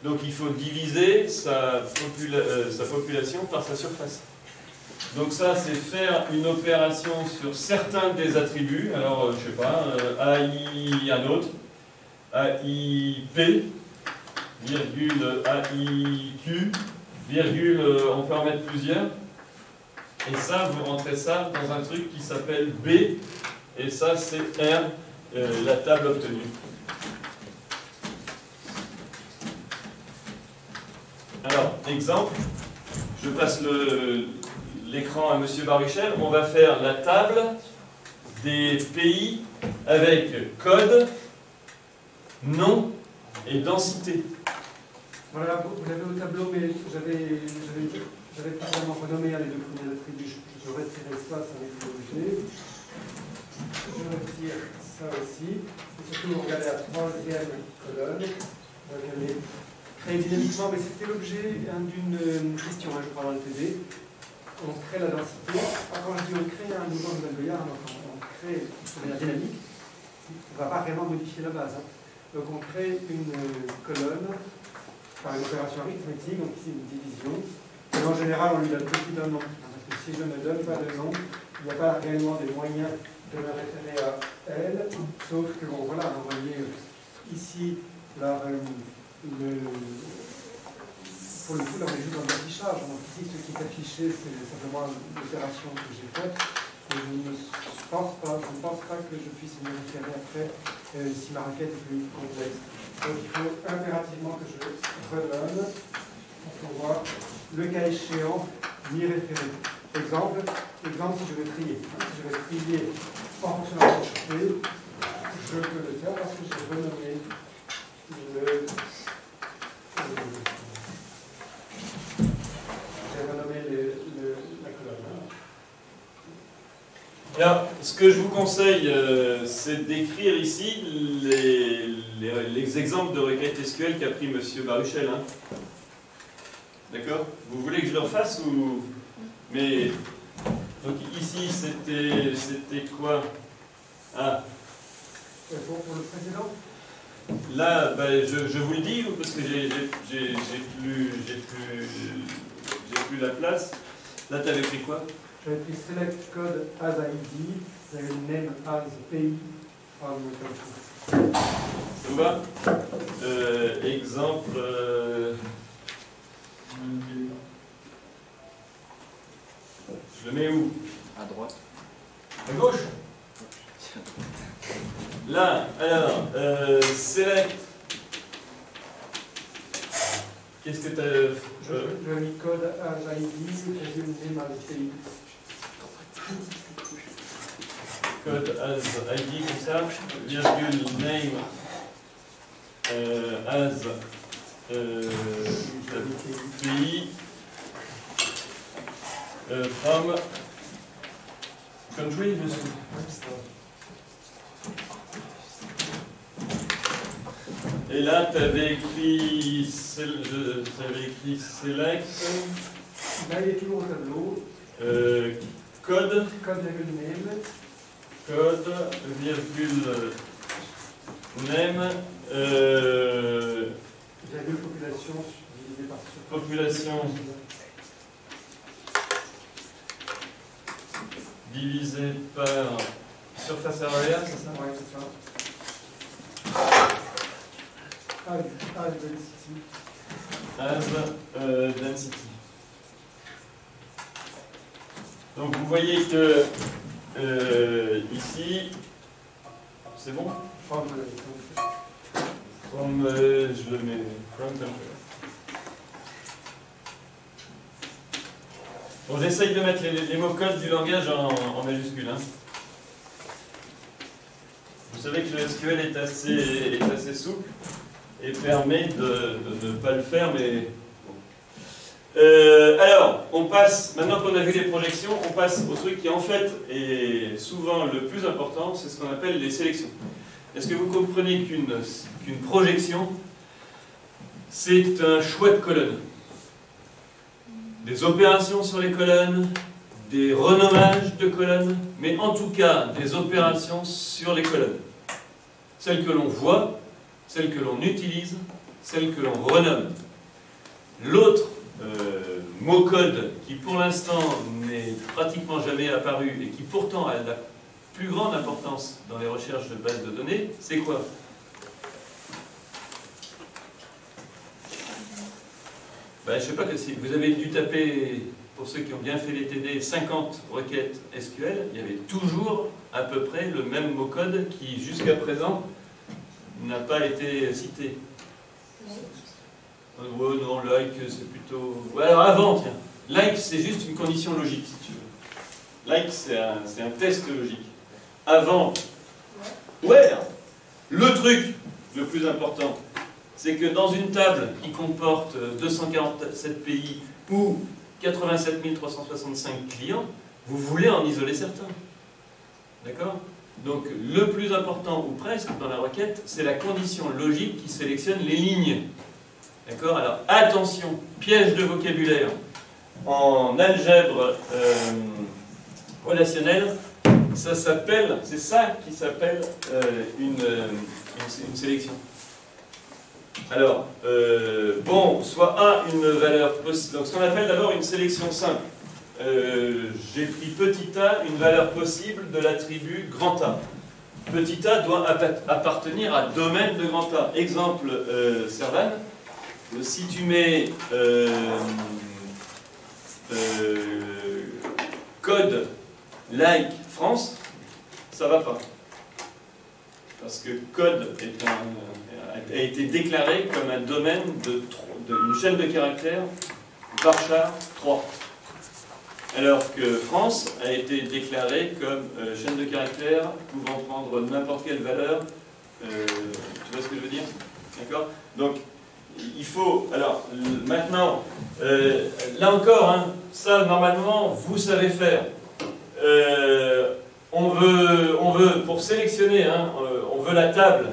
Donc il faut diviser sa population par sa surface. Donc ça, c'est faire une opération sur certains des attributs. Alors, je sais pas, AI un autre, AIP, virgule AIQ, virgule, on peut en mettre plusieurs. Et ça, vous rentrez ça dans un truc qui s'appelle B. Et ça, c'est R, la table obtenue. Alors, exemple, je passe l'écran à Monsieur Baruchel, on va faire la table des pays avec code, nom et densité. Voilà, vous l'avez au tableau, mais j'avais carrément renommé les deux premiers attributs. Je retire espace avec l'objet. Je retire ça aussi. Et surtout, vous regardez la troisième colonne. Donc, elle est créée dynamiquement, mais c'était l'objet d'une question, je crois, dans le TD. On crée la densité. Quand je dis on crée un nouveau Goyard, on crée de manière dynamique. On ne va pas vraiment modifier la base. Donc, on crée une colonne par une opération arithmétique, donc ici une division. Et en général, on lui donne petit d'un nom. Parce que si je ne donne pas de nom, il n'y a pas réellement des moyens de me référer à elle, sauf que, bon, voilà, vous voyez ici, pour le coup, là, on est juste dans l'affichage. Donc ici, ce qui est affiché, c'est simplement l'opération que j'ai faite. Et je ne pense pas que je puisse me référer après si ma requête est plus complexe. Donc il faut impérativement que je redonne pour pouvoir, le cas échéant, m'y référer. Exemple, si je veux trier. Si je veux trier en fonction de la densité, je peux le faire parce que j'ai renommé la colonne. Alors, ce que je vous conseille, c'est d'écrire ici les exemples de requêtes SQL qu'a pris M. Baruchel. Hein. D'accord? Vous voulez que je le refasse ou... Mais... Donc ici, c'était quoi? Ah. Pour le précédent? Là, ben, je vous le dis, parce que j'ai plus la place. Là, tu avais pris quoi? J'avais pris select code as ID, j'avais name as pays. Ça vous va? Exemple. Je le mets où? À droite. À gauche? Là, alors, select. Qu'est-ce que tu as. J'ai mis code as ID, j'ai mis name as pays. Code as ID comme ça, virgule name as pays from country, je sais. Et là, tu avais écrit select. Là, il est toujours au tableau. Code. Code virgule name. Code virgule name. Virgule population divisé par surface. Population divisé par surface area, c'est ça? Oui, c'est ça. As density. As density. Donc vous voyez que ici, c'est bon? From, je le mets from country. Bon, j'essaye de mettre les mots codes du langage en majuscule. Hein. Vous savez que le SQL est assez souple et permet de ne pas le faire, mais... alors, on passe, maintenant qu'on a vu les projections, on passe au truc qui en fait est souvent le plus important, c'est ce qu'on appelle les sélections. Est-ce que vous comprenez qu'une projection, c'est un choix de colonnes? Des opérations sur les colonnes, des renommages de colonnes, mais en tout cas des opérations sur les colonnes. Celles que l'on voit, celles que l'on utilise, celles que l'on renomme. L'autre mot-code qui pour l'instant n'est pratiquement jamais apparu et qui pourtant a la plus grande importance dans les recherches de bases de données, c'est quoi? Ben, je ne sais pas que si vous avez dû taper, pour ceux qui ont bien fait les TD, 50 requêtes SQL, il y avait toujours à peu près le même mot-code qui jusqu'à présent n'a pas été cité. Oh, non, like, c'est plutôt... Ouais, alors avant, tiens. Like, c'est juste une condition logique, si tu veux. Like, c'est un test logique. Avant, where, le truc le plus important, c'est que dans une table qui comporte 247 pays ou 87 365 clients, vous voulez en isoler certains. D'accord? Donc, le plus important, ou presque, dans la requête, c'est la condition logique qui sélectionne les lignes. D'accord? Alors, attention, piège de vocabulaire. En algèbre relationnelle, ça s'appelle, c'est ça qui s'appelle une sélection. Alors, bon, soit A, une valeur possible. Donc, ce qu'on appelle d'abord une sélection simple. J'ai pris petit a, une valeur possible de l'attribut grand A. Petit a doit appartenir à domaine de grand A. Exemple, Servan, si tu mets code like France, ça va pas. Parce que code a été déclaré comme un domaine d'une chaîne de caractères varchar 3. Alors que France a été déclarée comme chaîne de caractères pouvant prendre n'importe quelle valeur. Tu vois ce que je veux dire? D'accord? Donc, il faut... Alors, maintenant, là encore, hein, ça, normalement, vous savez faire. On veut, pour sélectionner, hein, on veut la table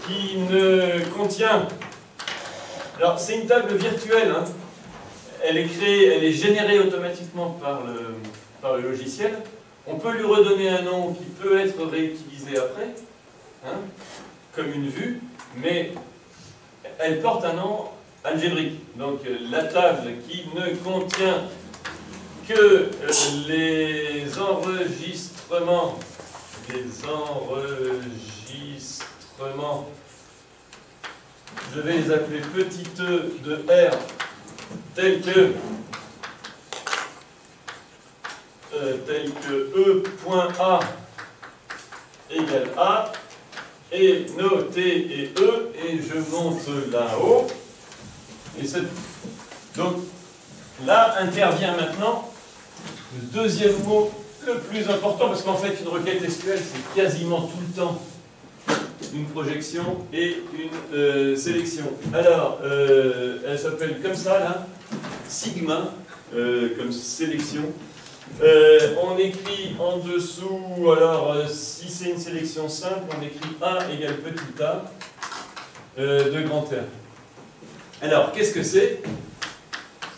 qui ne contient... Alors, c'est une table virtuelle, hein. Elle est créée, elle est générée automatiquement par le logiciel. On peut lui redonner un nom qui peut être réutilisé après, hein, comme une vue, mais elle porte un nom algébrique. Donc, la table qui ne contient que les enregistrements, je vais les appeler petit e de R, tel que E.A égale A, et nos T et E, et je monte là-haut. Donc, là intervient maintenant le deuxième mot le plus important, parce qu'en fait, une requête SQL, c'est quasiment tout le temps une projection et une sélection. Alors, elle s'appelle comme ça, là, sigma, comme sélection. On écrit en dessous, alors, si c'est une sélection simple, on écrit A égale petit a de grand R. Alors, qu'est-ce que c'est?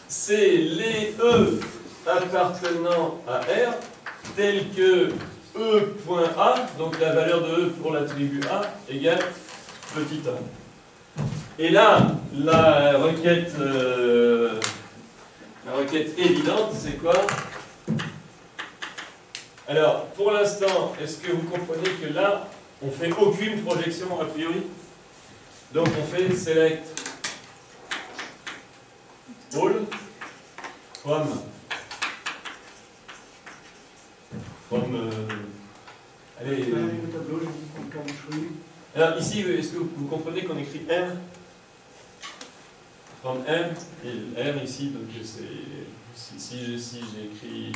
C'est les E appartenant à R, tels que E.A, donc la valeur de E pour l'attribut A, égale petit a. Et là, la requête évidente, c'est quoi? Alors, pour l'instant, est-ce que vous comprenez que là, on ne fait aucune projection a priori? Donc on fait select all from allez. Alors ici, est-ce que vous comprenez qu'on écrit R? From R, et R ici, donc c'est si j'ai écrit.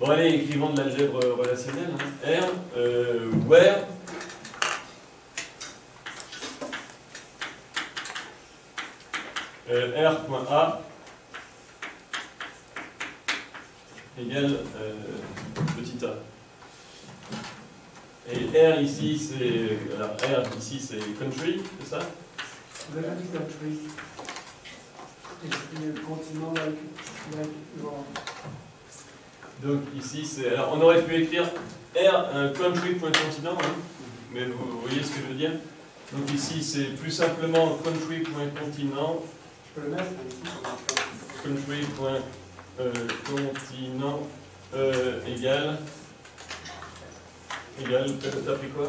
Bon allez, écrivons de l'algèbre relationnelle. Hein. R, where R.A égale petit a. Et R ici c'est. Alors R ici c'est country, c'est ça? Vous avez dit country. Et le continent like donc ici c'est. Alors on aurait pu écrire R country.continent, hein, mais vous voyez ce que je veux dire? Donc ici c'est plus simplement country.continent. Je peux le mettre ici. Country.continent égale. T'as pris quoi?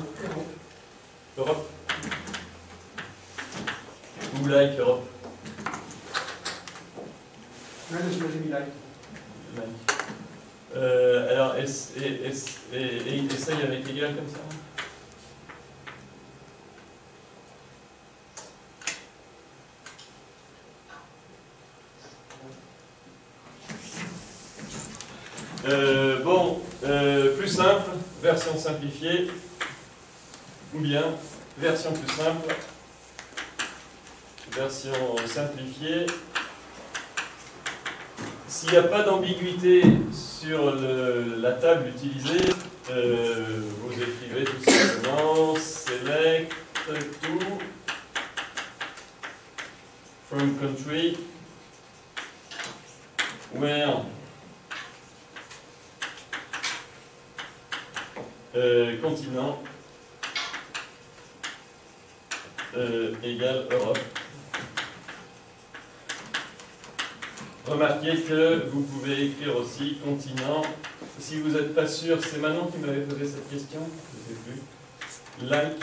Europe. Ou like Europe. Ouais, j'ai mis like. Alors, essaye avec égal comme ça. Plus simple, version simplifiée, ou bien version plus simple, version simplifiée. S'il n'y a pas d'ambiguïté sur la table utilisée, vous écrivez tout simplement select to from country where continent égale Europe. Remarquez que vous pouvez écrire aussi continent. Si vous n'êtes pas sûr, c'est Manon qui m'avait posé cette question, je ne sais plus. Like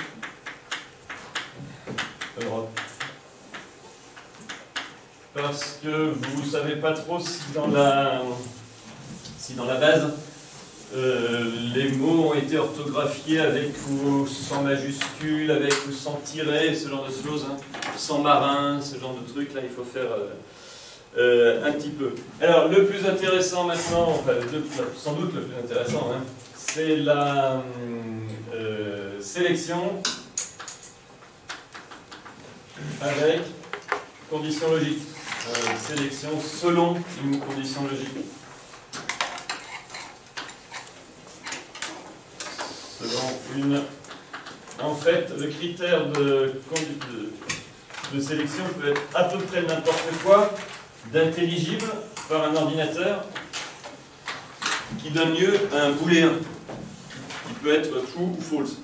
Europe. Parce que vous ne savez pas trop si dans la base, les mots ont été orthographiés avec ou sans majuscule, avec ou sans tiret, ce genre de choses, hein. Sans marin, ce genre de trucs, là il faut faire un petit peu. Alors le plus intéressant maintenant, enfin sans doute le plus intéressant, hein, c'est la sélection avec condition logique. Sélection selon une condition logique. En fait, le critère de sélection peut être à peu près n'importe quoi d'intelligible par un ordinateur qui donne lieu à un booléen qui peut être true ou false.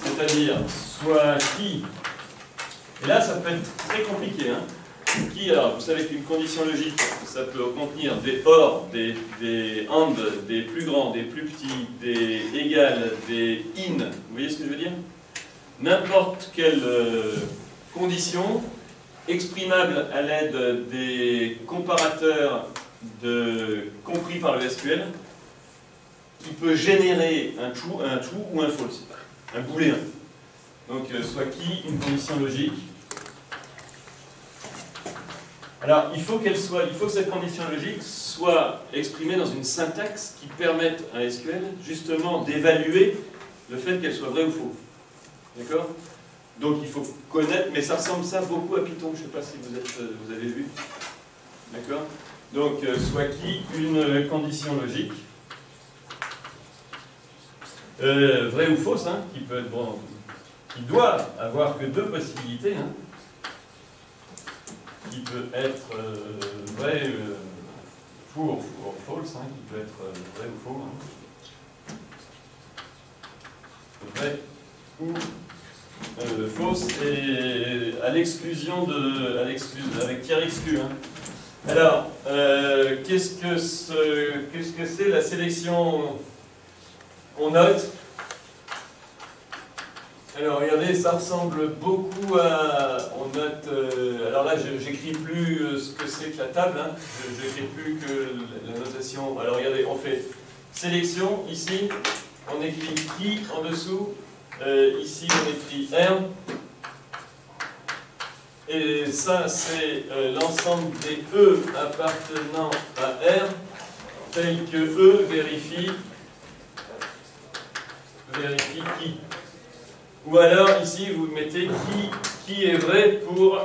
C'est-à-dire soit qui, et là ça peut être très compliqué, hein. Qui, alors vous savez qu'une condition logique, ça peut contenir des or, des and, des plus grands, des plus petits, des égales, des in, vous voyez ce que je veux dire? N'importe quelle condition exprimable à l'aide des comparateurs compris par le SQL qui peut générer un true ou un false, un booléen. Donc soit qui, une condition logique. Alors, il faut que cette condition logique soit exprimée dans une syntaxe qui permette à SQL, justement, d'évaluer le fait qu'elle soit vraie ou faux. D'accord? Donc, il faut connaître, mais ça ressemble ça beaucoup à Python, je ne sais pas si vous avez vu. D'accord? Donc, soit qui, une condition logique, vraie ou fausse, hein, qui peut être, bon, qui doit avoir que deux possibilités, hein, qui peut être vrai true ou false, hein, qui peut être vrai ou faux. Hein. Vrai ou fausse, et à l'exclusion avec tiers exclu. Hein. Alors, qu'est-ce que c'est la sélection? On note. Alors regardez, ça ressemble beaucoup à... On note... alors là, j'écris plus ce que c'est que la table, hein. Je n'écris plus que la notation. Alors regardez, on fait sélection, ici, on écrit qui en dessous, ici on écrit R, et ça c'est l'ensemble des E appartenant à R, tel que E vérifie qui. Ou alors ici vous mettez qui est vrai pour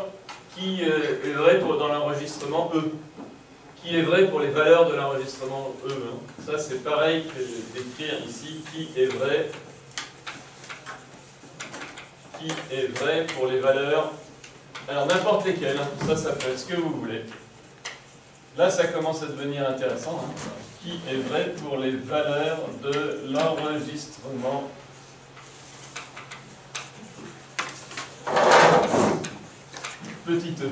dans l'enregistrement E. Qui est vrai pour les valeurs de l'enregistrement E. Hein. Ça c'est pareil que d'écrire ici qui est vrai pour les valeurs. Alors n'importe lesquelles, hein. Ça peut être ce que vous voulez. Là ça commence à devenir intéressant. Hein. Qui est vrai pour les valeurs de l'enregistrement. Petit e.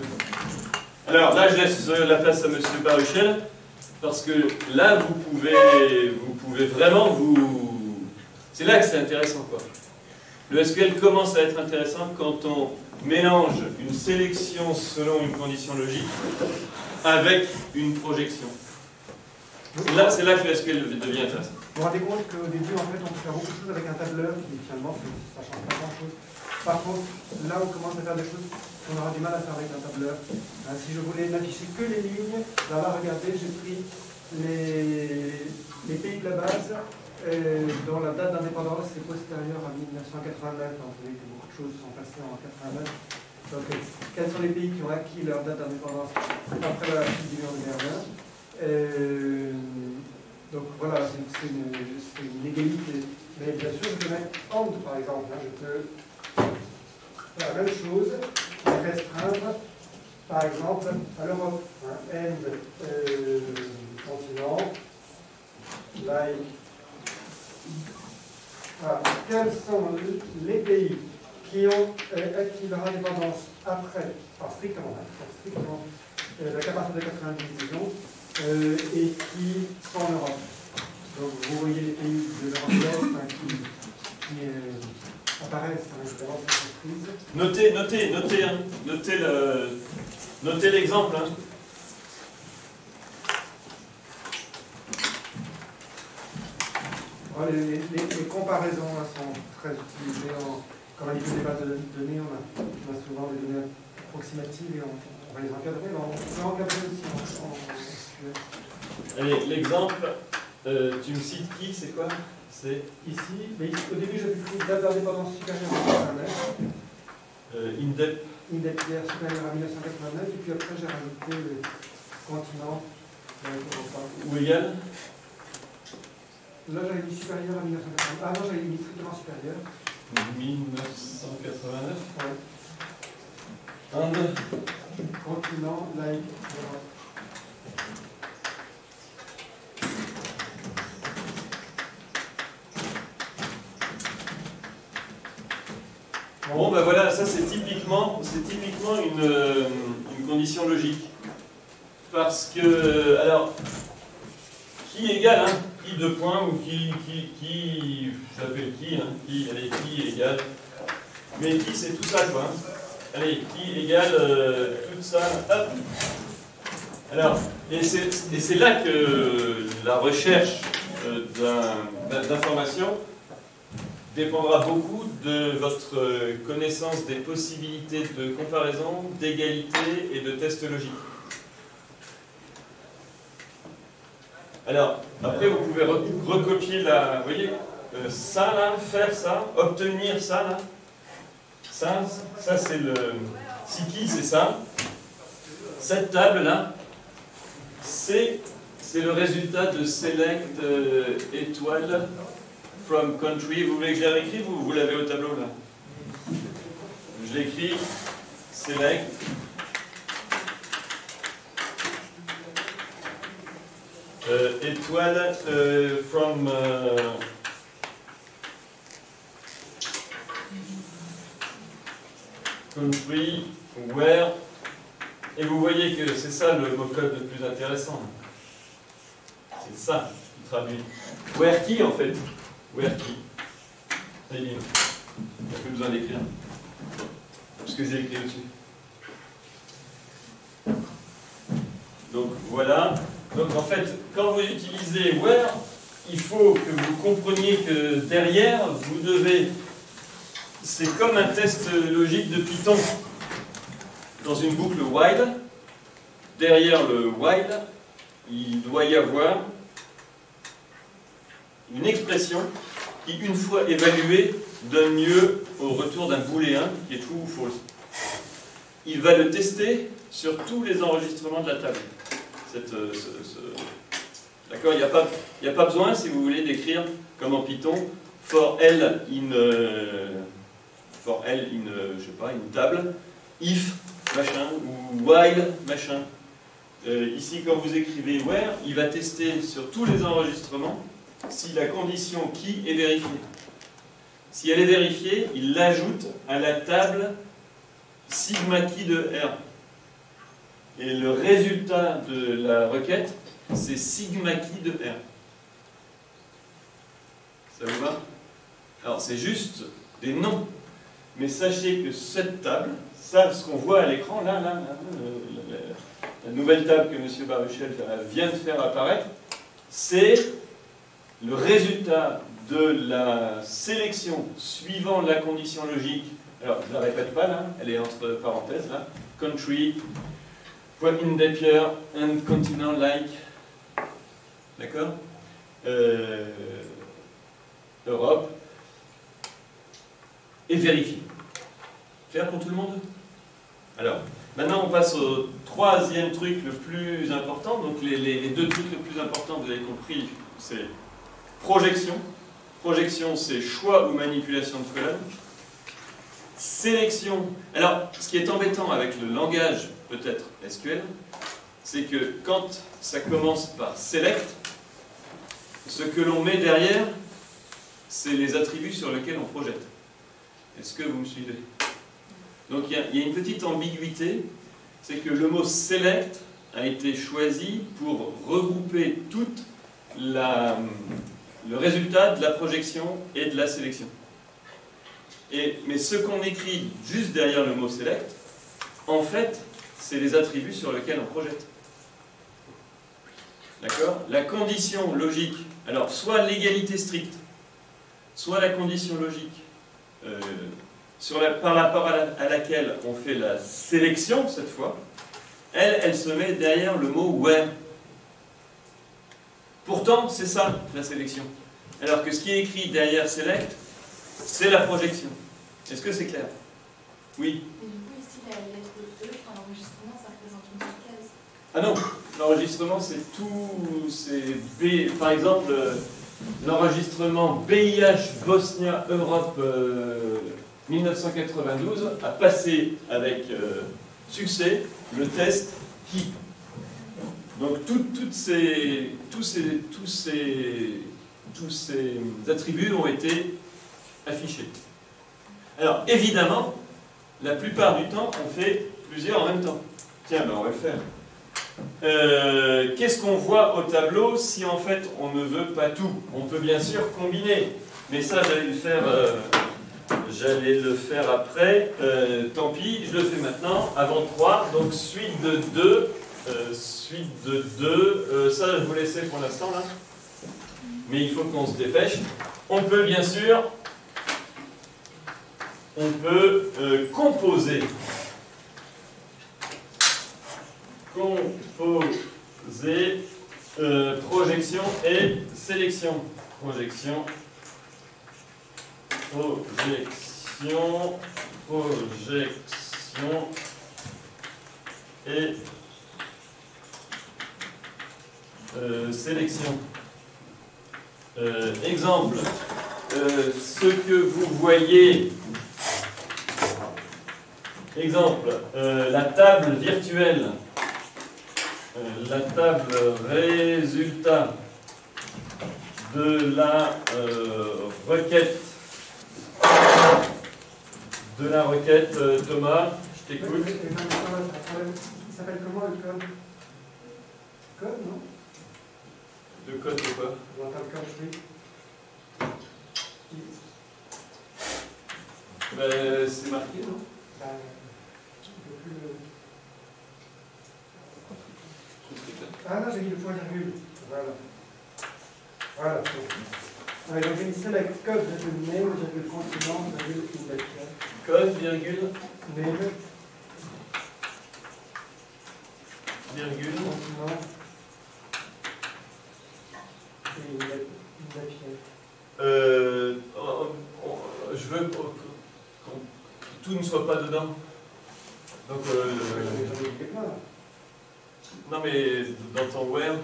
Alors là, je laisse la place à M. Baruchel, parce que là, vous pouvez vraiment vous... C'est là que c'est intéressant, quoi. Le SQL commence à être intéressant quand on mélange une sélection selon une condition logique avec une projection. Là, c'est là que le SQL devient intéressant. Vous vous rendez compte qu'au début, en fait, on peut faire beaucoup de choses avec un tableur, qui finalement, ça ne change pas grand-chose. Par contre, là, on commence à faire des choses qu'on aura du mal à faire avec un tableur. Si je voulais n'afficher que les lignes, là, regardez, j'ai pris les pays de la base dont la date d'indépendance est postérieure à 1989. Vous voyez que beaucoup de choses sont passées en 89. Donc, quels sont les pays qui ont acquis leur date d'indépendance après la chute du mur de Berlin? Donc voilà, c'est une égalité. Mais bien sûr, je peux mettre and, par exemple. Hein, je peux faire la même chose, mais restreindre, par exemple, à l'Europe. Hein, and, continent, like. Voilà. Quels sont les pays qui ont acquis leur indépendance après, enfin strictement la capacité de 90, disons, et qui sont en Europe. Donc vous voyez les pays de l'Europe de l'Est hein, qui apparaissent hein, évidemment dans cette crise. Notez l'exemple. Hein. Alors, les comparaisons hein, sont très utilisées quand on utilise des bases de données, on a souvent des données approximatives et on va les encadrer, mais on peut encadrer aussi en SQL. Allez, l'exemple, tu me cites qui, c'est quoi? C'est ici, mais ici, au début, j'ai pris date d'indépendance supérieure à 1989. Indep hier supérieure à 1989, et puis après, j'ai rajouté le continent. Ou égal? Là, j'avais mis supérieur à 1989. Ah non, j'avais mis strictement supérieur. 1989. Ouais. Inde. Continent, like, Europe. Bon, ben voilà, ça c'est typiquement une condition logique. Parce que, alors, qui égale, hein, qui deux points, ou qui j'appelle qui, hein, allez, qui égale, mais qui c'est tout ça, quoi. Hein. Allez, qui égale tout ça, hop. Alors, et c'est là que la recherche d'informations dépendra beaucoup de votre connaissance des possibilités de comparaison, d'égalité et de test logique. Alors, après, vous pouvez recopier la... Vous voyez, ça, là, faire ça, obtenir ça, là. Ça c'est le... Siki, c'est ça. Cette table-là, c'est le résultat de select étoile from country. Vous voulez que je la réécrive ou vous l'avez au tableau, là? Je l'écris, select. Étoile from country where, et vous voyez que c'est ça le mot-code le plus intéressant. C'est ça qui traduit. Where qui en fait? Where qui? Ça y est, il n'y a plus besoin d'écrire. Ce que j'ai écrit au-dessus. Donc voilà. Donc en fait, quand vous utilisez where, il faut que vous compreniez que derrière, vous devez... C'est comme un test logique de Python. Dans une boucle while, derrière le while, il doit y avoir une expression qui, une fois évaluée, donne lieu au retour d'un booléen qui est true ou false. Il va le tester sur tous les enregistrements de la table. D'accord, il n'y a pas besoin, si vous voulez, d'écrire comme en Python for L in je sais pas, une table, if machin ou while machin. Ici, quand vous écrivez where, il va tester sur tous les enregistrements si la condition qui est vérifiée. Si elle est vérifiée, il l'ajoute à la table sigma key de R. Et le résultat de la requête, c'est sigma key de R. Ça vous va? Alors, c'est juste des noms. Mais sachez que cette table, ça, ce qu'on voit à l'écran, là, la nouvelle table que M. Baruchel vient de faire apparaître, c'est le résultat de la sélection suivant la condition logique. Alors, je ne la répète pas là, elle est entre parenthèses là. Country, point in Napier, and continent like D'accord, Europe, et vérifier. Clair pour tout le monde? Alors, maintenant on passe au troisième truc le plus important. Donc les deux trucs les plus importants, vous avez compris, c'est projection. Projection, c'est choix ou manipulation de colonne. Sélection. Alors, ce qui est embêtant avec le langage, peut-être SQL, c'est que quand ça commence par select, ce que l'on met derrière, c'est les attributs sur lesquels on projette. Est-ce que vous me suivez? Donc il y a une petite ambiguïté, c'est que le mot select a été choisi pour regrouper tout le résultat de la projection et de la sélection. Mais ce qu'on écrit juste derrière le mot select, en fait, c'est les attributs sur lesquels on projette. D'accord? La condition logique, alors soit l'égalité stricte, soit la condition logique par rapport à laquelle on fait la sélection, cette fois, elle se met derrière le mot where. Pourtant, c'est ça, la sélection. Alors que ce qui est écrit derrière select, c'est la projection. Est-ce que c'est clair? Oui. Et du coup, ici, la lettre E, dans l'enregistrement, ça représente une petite case. Ah non, l'enregistrement, c'est tout... c'est B. Par exemple, l'enregistrement BIH Bosnia Europe 1992 a passé avec succès le test KI. Donc tous ces attributs ont été affichés. Alors évidemment, la plupart du temps, on fait plusieurs en même temps. Tiens, ben on va le faire. Qu'est-ce qu'on voit au tableau si en fait on ne veut pas tout? On peut bien sûr combiner, mais ça j'allais le faire après. Tant pis, je le fais maintenant, avant 3. Donc suite de 2. Ça je vous laissais pour l'instant là. Mais il faut qu'on se dépêche. On peut bien sûr composer. Projection et sélection. Projection et sélection. Exemple, ce que vous voyez, exemple, la table virtuelle, la table résultat de la requête, Thomas, je t'écoute. Il s'appelle comment le code? Code, non? De code de quoi? Dans ta code, oui. C'est marqué, non? Ah non, j'ai mis le point virgule. Voilà. Voilà. Alors, j'ai mis select code, name, continent, index. Code, virgule. Name. Virgule. Continent. Et index. Je veux que tout ne soit pas dedans. Donc, non mais dans ton where,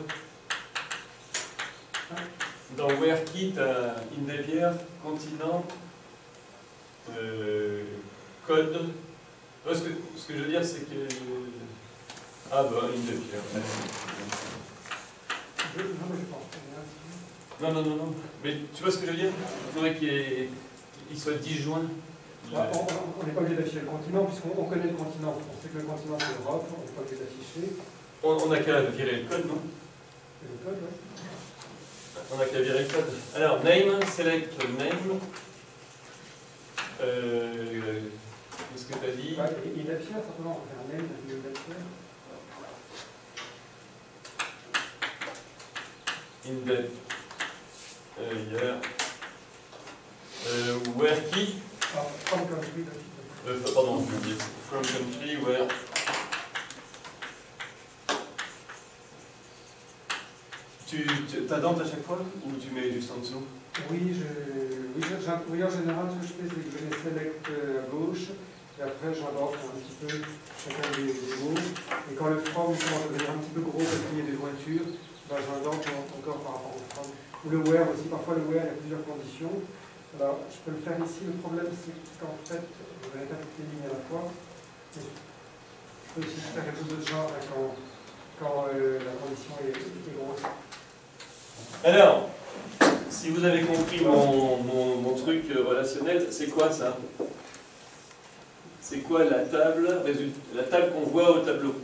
dans where kit, Indepier, continent, code. Ce que je veux dire, c'est que ah bah Indepier. Non. Mais tu vois ce que je veux dire? Il faudrait qu'il soit disjoint. On n'est pas obligé d'afficher le continent, puisqu'on connaît le continent. On sait que le continent c'est l'Europe, on n'est pas obligé d'afficher. On n'a qu'à virer le code, non? Le code, oui. On n'a qu'à virer le code. Alors, name, select name. Qu'est-ce que tu as dit? Il affiche simplement, on fait un name, il affiche. Index. Where key? From country. Pardon, je dis from country, where. Tu t'adaptes à chaque fois ou tu mets juste en dessous? Oui, en général, ce que je fais, c'est que je les sélecte à gauche, et après j'adapte un petit peu chacun des mots. Et quand le from commence à devenir un petit peu gros parce qu'il y a des jointures, ben, j'adapte encore par rapport au from. Ou le where aussi, parfois le where, il y a plusieurs conditions. Alors, je peux le faire ici, le problème c'est qu'en fait, je vais pas toutes les lignes à la fois. Mais je peux aussi faire quelque chose de ce genre hein, quand la condition est grosse. Alors, si vous avez compris mon truc relationnel, c'est quoi ça? C'est quoi la table qu'on voit au tableau?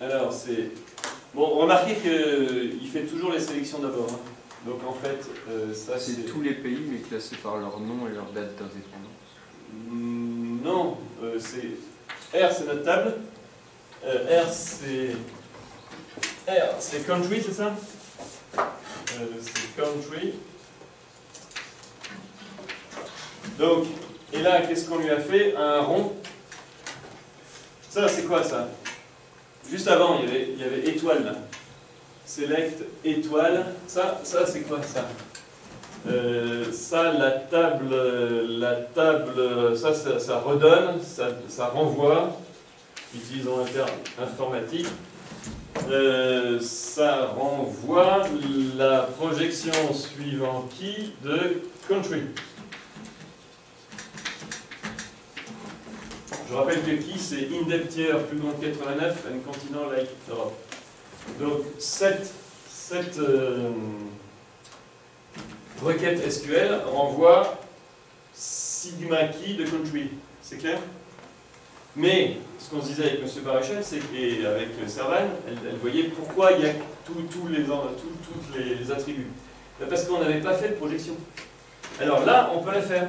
Alors, c'est... Bon, remarquez qu'il fait toujours les sélections d'abord. Hein. Donc en fait, ça c'est tous les pays, mais classés par leur nom et leur date d'indépendance. Non, c'est... R, c'est notre table. R, c'est country, c'est ça? C'est country. Donc, et là, qu'est-ce qu'on lui a fait? Un rond. Ça, c'est quoi ça? Juste avant, il y avait étoile là. Select étoile. Ça c'est quoi ça? Ça, la table, ça redonne, ça renvoie. Utilisons un terme informatique. Ça renvoie la projection suivant qui de country. Je rappelle que qui c'est in depth year plus grand que 89 and continent like Europe. Donc cette requête SQL renvoie sigma key de country. C'est clair? Mais ce qu'on se disait avec M. Baruchel, c'est qu'avec Servan, elle voyait pourquoi il y a tous les attributs. Parce qu'on n'avait pas fait de projection. Alors là, on peut la faire.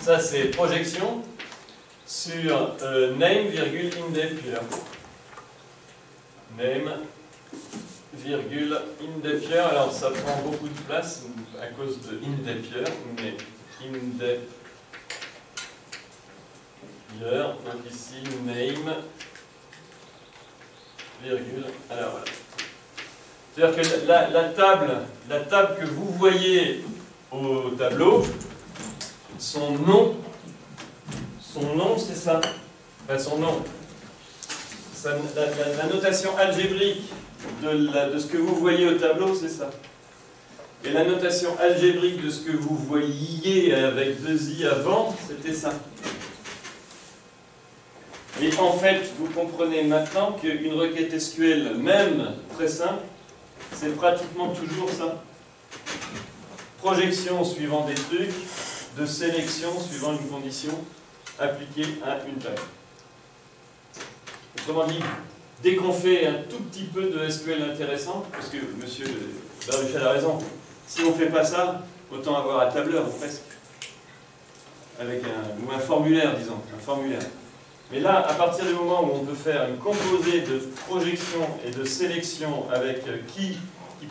Ça, c'est projection sur name, virgule, indep year. Name, virgule, indep year. Alors, ça prend beaucoup de place à cause de indep year, mais indep year. Donc ici, name, virgule. Alors, voilà. C'est-à-dire que la table que vous voyez au tableau, son nom, c'est ça. Enfin, son nom. La notation algébrique de ce que vous voyez au tableau, c'est ça. Et la notation algébrique de ce que vous voyiez avec 2 i avant, c'était ça. Et en fait, vous comprenez maintenant qu'une requête SQL, même très simple, c'est pratiquement toujours ça. Projection suivant des trucs, de sélection suivant une condition appliquée à une table. Autrement dit, dès qu'on fait un tout petit peu de SQL intéressant, parce que M. Baruchel a raison, si on ne fait pas ça, autant avoir un tableur, presque. Avec ou un formulaire, disons, un formulaire. Mais là, à partir du moment où on peut faire une composée de projection et de sélection avec qui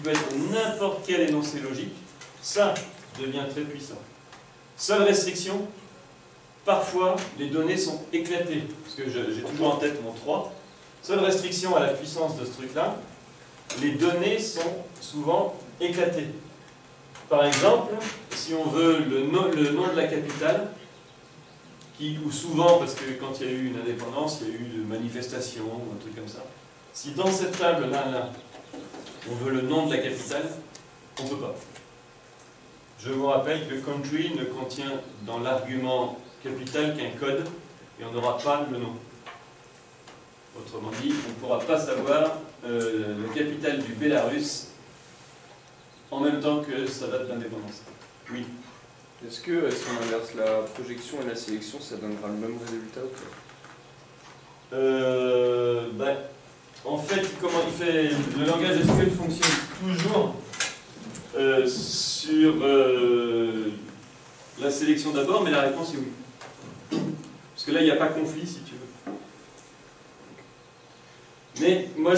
peut être n'importe quel énoncé logique, ça devient très puissant. Seule restriction, parfois les données sont éclatées, parce que j'ai toujours en tête mon 3. Seule restriction à la puissance de ce truc-là, les données sont souvent éclatées. Par exemple, si on veut le nom de la capitale, ou souvent, parce que quand il y a eu une indépendance, il y a eu une manifestation, ou un truc comme ça. Si dans cette table-là, on veut le nom de la capitale, on ne peut pas. Je vous rappelle que country ne contient dans l'argument capital qu'un code, et on n'aura pas le nom. Autrement dit, on ne pourra pas savoir le capital du Bélarus en même temps que sa date d'indépendance. Oui. Est-ce que si on inverse la projection et la sélection, ça donnera le même résultat ou pas? En fait, comment il fait? Le langage SQL fonctionne toujours sur la sélection d'abord, mais la réponse est oui. Parce que là, il n'y a pas conflit, si tu veux. Mais moi,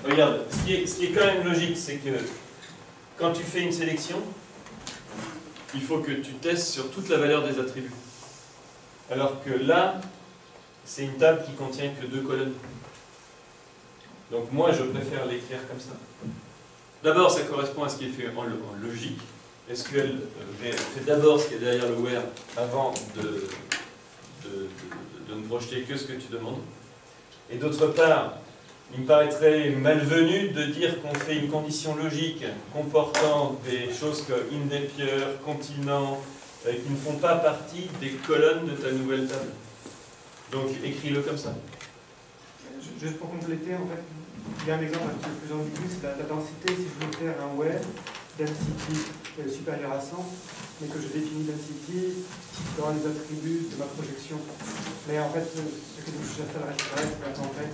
regarde, ce qui est quand même logique, c'est que quand tu fais une sélection, il faut que tu testes sur toute la valeur des attributs. Alors que là, c'est une table qui contient que 2 colonnes. Donc moi, je préfère l'écrire comme ça. D'abord, ça correspond à ce qui est fait en logique. SQL fait d'abord ce qui est derrière le where avant de ne projeter que ce que tu demandes. Et d'autre part, il me paraîtrait malvenu de dire qu'on fait une condition logique comportant des choses comme indepure, continent, qui ne font pas partie des colonnes de ta nouvelle table. Donc écris-le comme ça. Juste pour compléter, en fait, il y a un exemple un petit peu plus ambigu, c'est la densité. Si je veux faire un where density supérieur à 100, mais que je définis density dans les attributs de ma projection. Mais en fait, ce que j'installerai sur reste, c'est qu'en fait,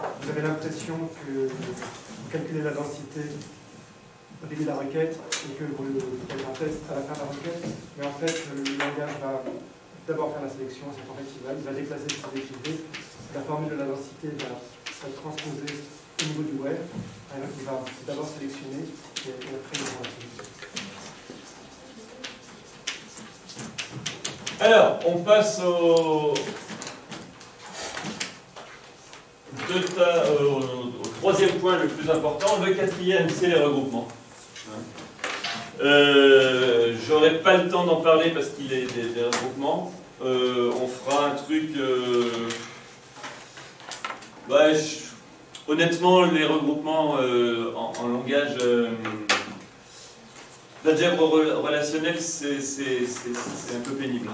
vous avez l'impression que vous calculez la densité au début de la requête et que vous faites un test à la fin de la requête. Mais en fait, le langage va d'abord faire la sélection, c'est qu'en fait, il va déplacer ses équilibrés. La formule de la densité va être transposée au niveau du where. Alors, il va d'abord sélectionner et après il va sélectionner. Alors, on passe au troisième point le plus important. Le quatrième, c'est les regroupements. J'aurai pas le temps d'en parler parce qu'il est des regroupements. On fera un truc... honnêtement, les regroupements en langage d'algèbre relationnelle, c'est un peu pénible.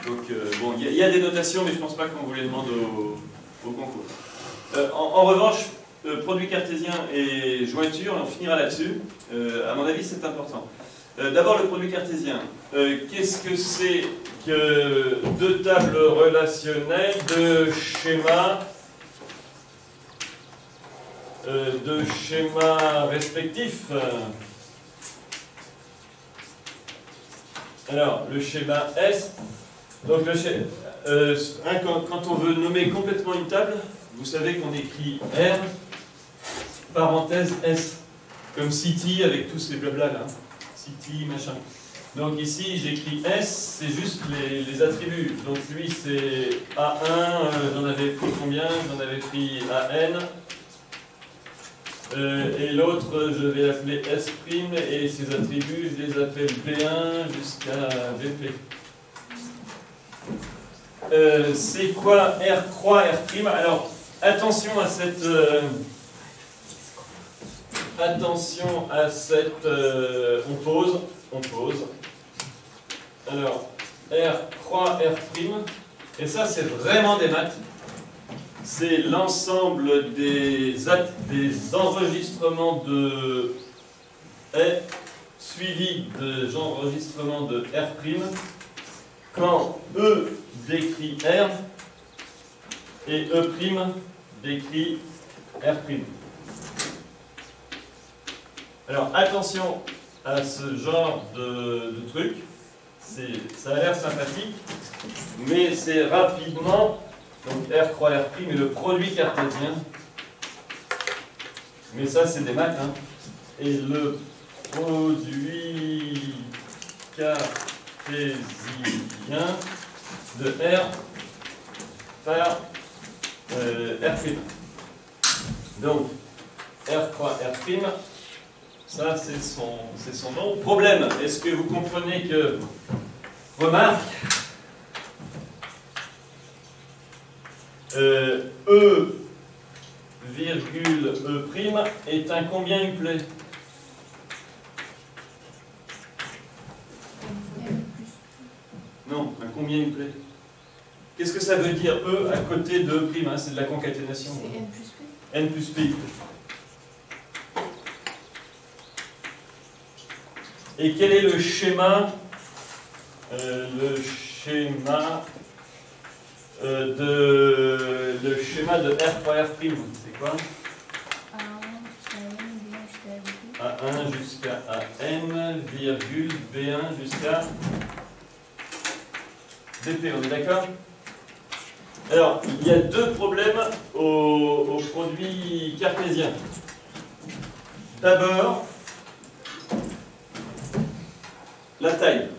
Donc, bon, il y a des notations, mais je ne pense pas qu'on vous les demande au concours. En revanche, produit cartésien et jointure, on finira là-dessus. À mon avis, c'est important. D'abord, le produit cartésien. Qu'est-ce que c'est que deux tables relationnelles de schémas respectifs? Alors, le schéma S. Donc, quand on veut nommer complètement une table, vous savez qu'on écrit R, parenthèse S, comme city avec tous ces blabla là. City, machin. Donc ici, j'écris S, c'est juste les attributs. Donc lui, c'est A1, j'en avais pris combien? J'en avais pris AN. Et l'autre, je vais l'appeler S', et ses attributs, je les appelle B1 jusqu'à VP. C'est quoi R croix R'? Alors, attention à cette... on pose. Alors, R croix R', et ça, c'est vraiment des maths. C'est l'ensemble des enregistrements de E suivi des enregistrements de R', quand E décrit R et E' décrit R'. Alors attention à ce genre de truc, ça a l'air sympathique, mais c'est rapidement, donc R croix R' et le produit cartésien, mais ça c'est des maths, hein. Et le produit cartésien de R par R'. Donc R croix R', ça c'est son nom. Problème, est-ce que vous comprenez que, remarque, E virgule E' est un combien uplet? Non, un combien uplet. Qu'est-ce que ça veut dire E à côté de E', hein? C'est de la concaténation. C'est N plus P. N plus P. Et quel est le schéma le schéma de R croix R', c'est quoi? A1 jusqu'à AM, virgule, B1 jusqu'à DP, on est d'accord? Alors, il y a deux problèmes au produit cartésien. D'abord, la taille.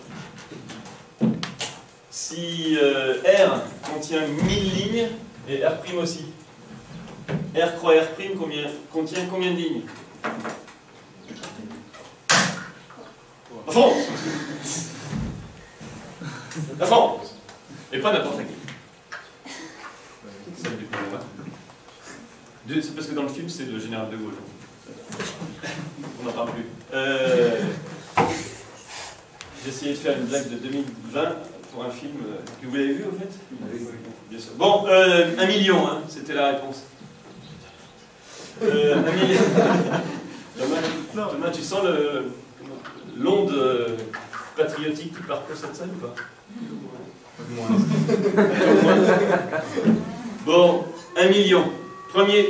Si R contient 1000 lignes, et R' aussi. R croix R' contient combien de lignes? À fond. À fond. Et pas n'importe qui. C'est parce que dans le film, c'est le général de Gaulle. On n'en parle plus. J'ai essayé de faire une blague de 2020 pour un film que vous l'avez vu, au fait? Oui, bien sûr. Bon, 1 million, hein, c'était la réponse. 1 million. Thomas, tu sens l'onde patriotique qui parcourt cette salle ou pas? Bon, 1 million. Premier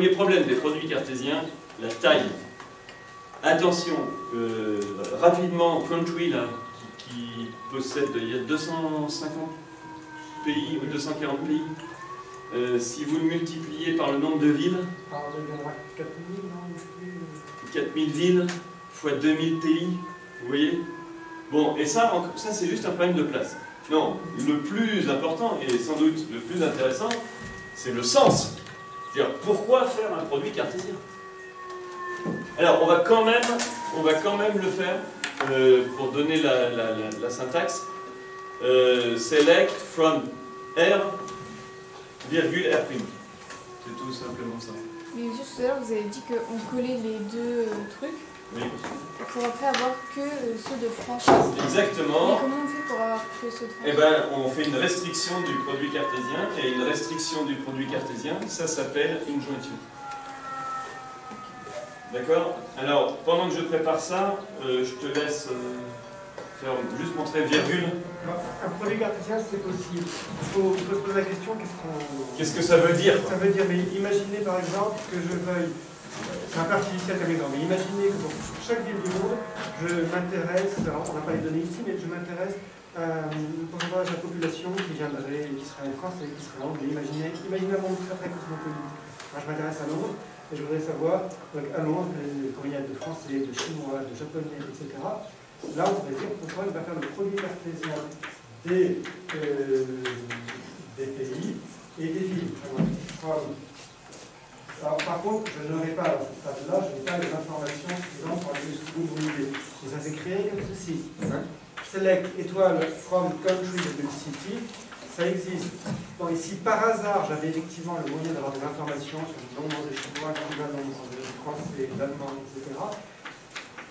problème des produits cartésiens, la taille. Attention, rapidement, Country, là, qui possède, il y a 250 pays ou 240 pays. Si vous le multipliez par le nombre de villes, 4000 villes fois 2000 pays, vous voyez? Bon, et ça c'est juste un problème de place. Non, le plus important, et sans doute le plus intéressant, c'est le sens. C'est-à-dire, pourquoi faire un produit cartésien? Alors, on va quand même le faire, pour donner la syntaxe. Select from R, virgule R'. C'est tout simplement ça. Mais juste tout à l'heure, vous avez dit qu'on collait les deux trucs. Oui. Pour après avoir que ceux de franchise. Exactement. Et comment on fait pour avoir que ceux de franchise? Eh bien, on fait une restriction du produit cartésien, et une restriction du produit cartésien, ça s'appelle une jointure. D'accord? Alors, pendant que je prépare ça, je te laisse faire juste montrer virgule. Un produit cartésien, c'est possible. Il faut se poser la question, qu'est-ce que ça veut dire? Ça veut dire, mais imaginez par exemple que je veuille, c'est un peu artificiel comme exemple, mais imaginez que pour chaque ville du monde, je m'intéresse, alors on n'a pas les données ici, mais je m'intéresse à un pourcentage de la population qui viendrait, qui serait français, qui serait anglais. Imaginez un monde très très cosmopolite. Moi je m'intéresse à Londres, et je voudrais savoir, donc à Londres, combien il y a de Français, de Chinois, de Japonais, etc. Là, on pourrait dire pourquoi il va faire le produit cartésien des pays et des villes. Alors, par contre, je n'aurai pas, à ce stade-là, je n'ai pas les informations suffisantes pour aller jusqu'au bout de l'idée. Et ça s'écrit comme ceci. Select étoile from country de city. Ça existe. Bon, et si par hasard, j'avais effectivement le moyen d'avoir des informations sur le nombre de Chinois, le nombre de Français, d'Allemands, etc.,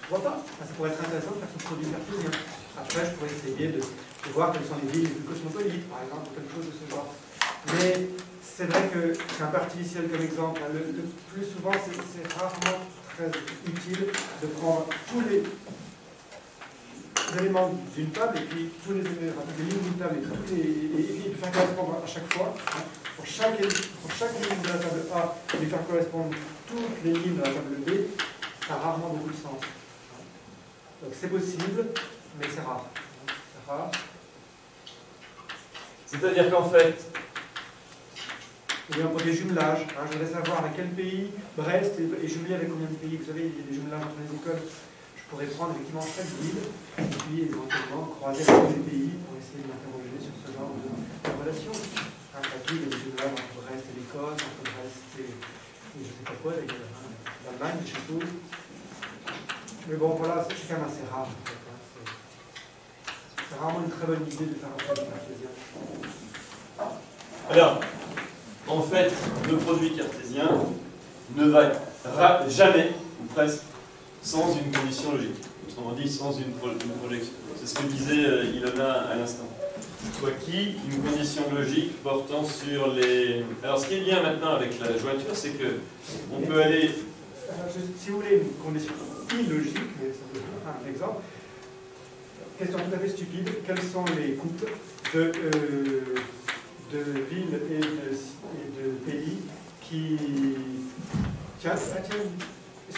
pourquoi pas? Ça pourrait être intéressant de faire ce produit cartésien. Après, je pourrais essayer de voir quelles sont les villes les plus cosmopolites, par exemple, ou quelque chose de ce genre. Mais c'est vrai que c'est un peu artificiel comme exemple. Le plus souvent, c'est rarement très utile de prendre tous les éléments d'une table et puis tous les éléments d'une table et puis de faire correspondre à chaque fois, hein, pour chaque ligne de la table A, et faire correspondre toutes les lignes de la table B, ça a rarement beaucoup de sens. Donc c'est possible, mais c'est rare. C'est rare. C'est-à-dire qu'en fait, ou bien pour des jumelages, hein, je voudrais savoir avec quel pays Brest est jumelé avec combien de pays. Vous savez, il y a des jumelages entre les écoles. Je pourrais prendre effectivement chaque ville et puis éventuellement croiser avec les pays pour essayer de m'interroger sur ce genre de relation. Hein, il y a des jumelages entre Brest et l'Écosse, entre Brest et je ne sais pas quoi, l'Allemagne, je suppose. Mais bon, voilà, c'est quand même assez rare. En fait, hein. C'est rarement une très bonne idée de faire un produit cartésien. alors, en fait, le produit cartésien ne va jamais, ou presque, sans une condition logique. Autrement dit, sans une projection. C'est ce que disait Ilona à l'instant. Soit qui, une condition logique portant sur les... Alors, ce qui est bien maintenant avec la jointure, c'est que on peut aller... Si vous voulez une condition illogique, mais ça peut être un exemple, question tout à fait stupide, quels sont les couples de villes et de pays qui... Tiens, est-ce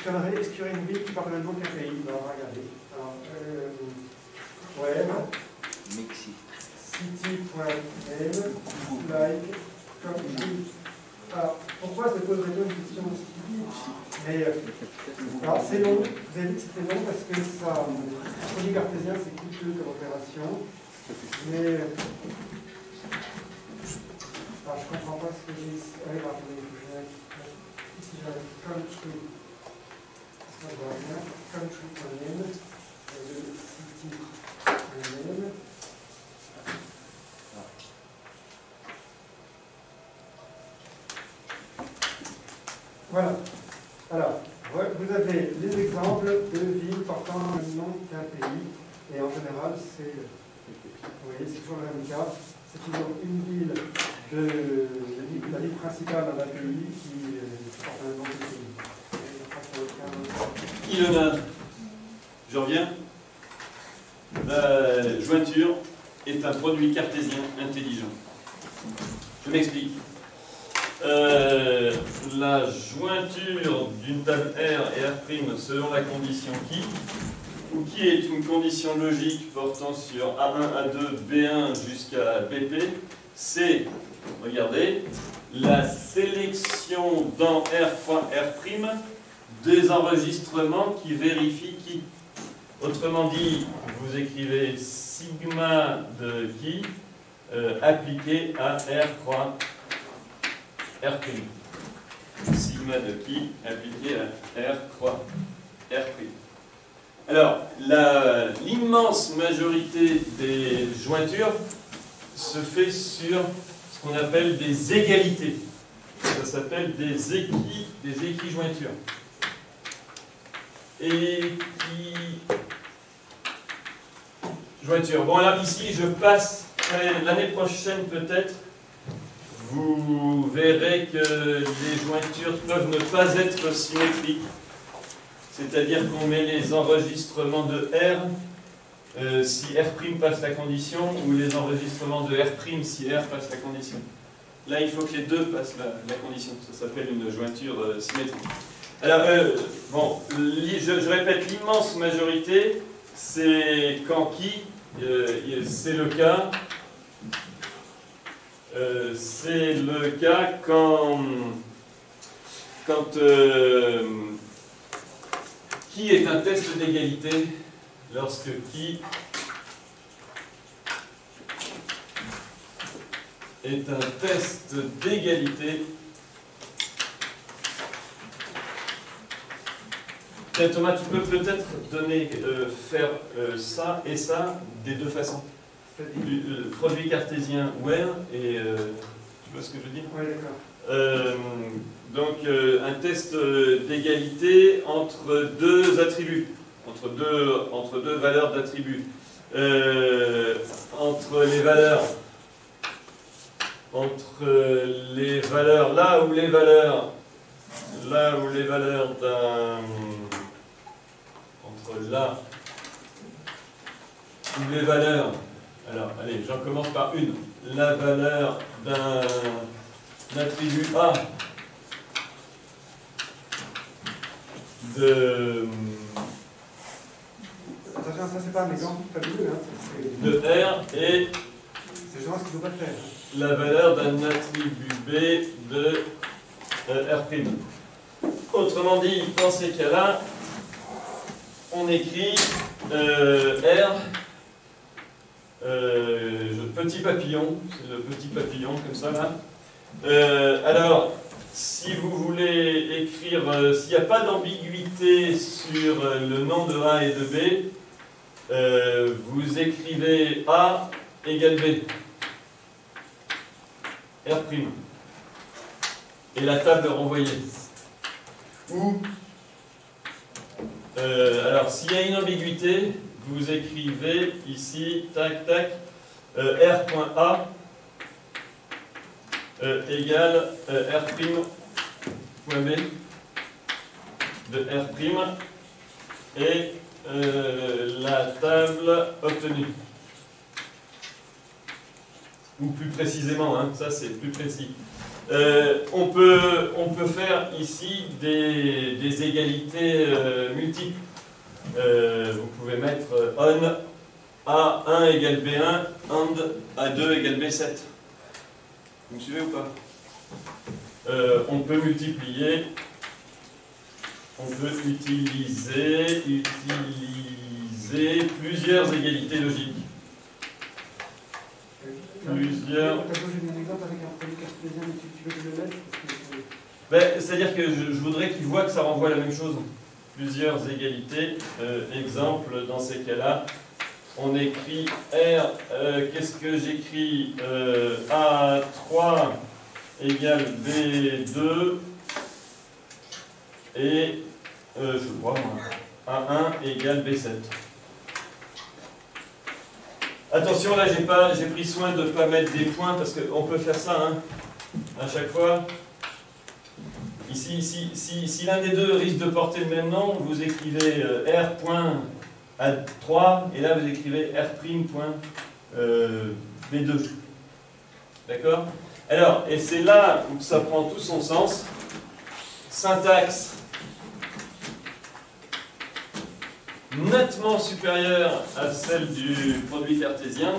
qu'il y aurait une ville qui parle le même nom qu'un pays? On va regarder. Alors, web, city.m, like, country. Alors, pourquoi se poserait-on une question aussi stupide? Mais, alors, c'est long. Vous avez dit que c'était long parce que ça, le produit cartésien, c'est coûteux comme opération. Mais, alors, je comprends pas. voir ce que j'ai ici. Ah oui, attendez, il faut que je mette ici, j'ai country. Ça va bien. Country.name. City.name. Voilà. Alors, vous avez les exemples de villes portant le nom d'un pays. Et en général, c'est, vous voyez, c'est toujours le même cas. C'est toujours une ville la ville principale d'un pays qui porte un nom de pays. Ilona, je reviens. La jointure est un produit cartésien intelligent. Je m'explique. La jointure d'une table R et R' selon la condition qui, ou qui est une condition logique portant sur A1, A2, B1 jusqu'à BP, c'est, regardez, la sélection dans R.R' des enregistrements qui vérifient qui. Autrement dit, vous écrivez sigma de qui appliqué à R croix R'. Sigma de qui appliqué à R croix R'. Alors, l'immense majorité des jointures se fait sur ce qu'on appelle des égalités. Ça s'appelle des équijointures. Jointure. Bon, alors ici, je passe, l'année prochaine peut-être, vous verrez que les jointures peuvent ne pas être symétriques. C'est-à-dire qu'on met les enregistrements de R si R' passe la condition, ou les enregistrements de R' si R passe la condition. Là, il faut que les deux passent la condition. Ça s'appelle une jointure symétrique. Alors, bon, je répète, l'immense majorité, c'est quand qui, c'est le cas. C'est le cas quand qui est un test d'égalité lorsque qui est un test d'égalité. Tiens, Thomas, tu peux peut-être faire ça et ça des deux façons. Du produit cartésien where et tu vois ce que je veux dire? Oui, d'accord. Donc un test d'égalité entre deux attributs, entre deux valeurs d'attributs, entre les valeurs là où les valeurs d'un entre là où les valeurs. Alors, allez, j'en commence par une. La valeur d'un attribut A de Attention, ça c'est pas un exemple fabuleux. Hein. de R et c'est justement ce qu'il ne faut pas faire. La valeur d'un attribut B de R'. Autrement dit, dans ces cas-là, on écrit R. Petit papillon, c'est le petit papillon comme ça là. Alors, si vous voulez écrire, s'il n'y a pas d'ambiguïté sur le nom de A et de B, vous écrivez A égale B, R', et la table renvoyée. Ou, alors s'il y a une ambiguïté, vous écrivez ici, tac, tac, R.A égale R'.B de R' et la table obtenue. Ou plus précisément, hein, ça c'est plus précis. On peut faire ici des égalités multiples. Vous pouvez mettre on A1 égale B1, and A2 égale B7. Vous me suivez ou pas? On peut multiplier, on peut utiliser plusieurs égalités logiques. Tu as posé un exemple avec un produit cartésien multiplié Ben, c'est-à-dire que je voudrais qu'ils voient que ça renvoie à la même chose. Plusieurs égalités. Exemple, dans ces cas-là, on écrit R, qu'est-ce que j'écris A3 égale B2 et, je crois, A1 égale B7. Attention, là, j'ai pris soin de ne pas mettre des points parce qu'on peut faire ça hein, à chaque fois. Ici, si l'un des deux risque de porter le même nom, vous écrivez R point A3 et là vous écrivez R point B2. D'accord? Alors, et c'est là où ça prend tout son sens. Syntaxe nettement supérieure à celle du produit cartésien.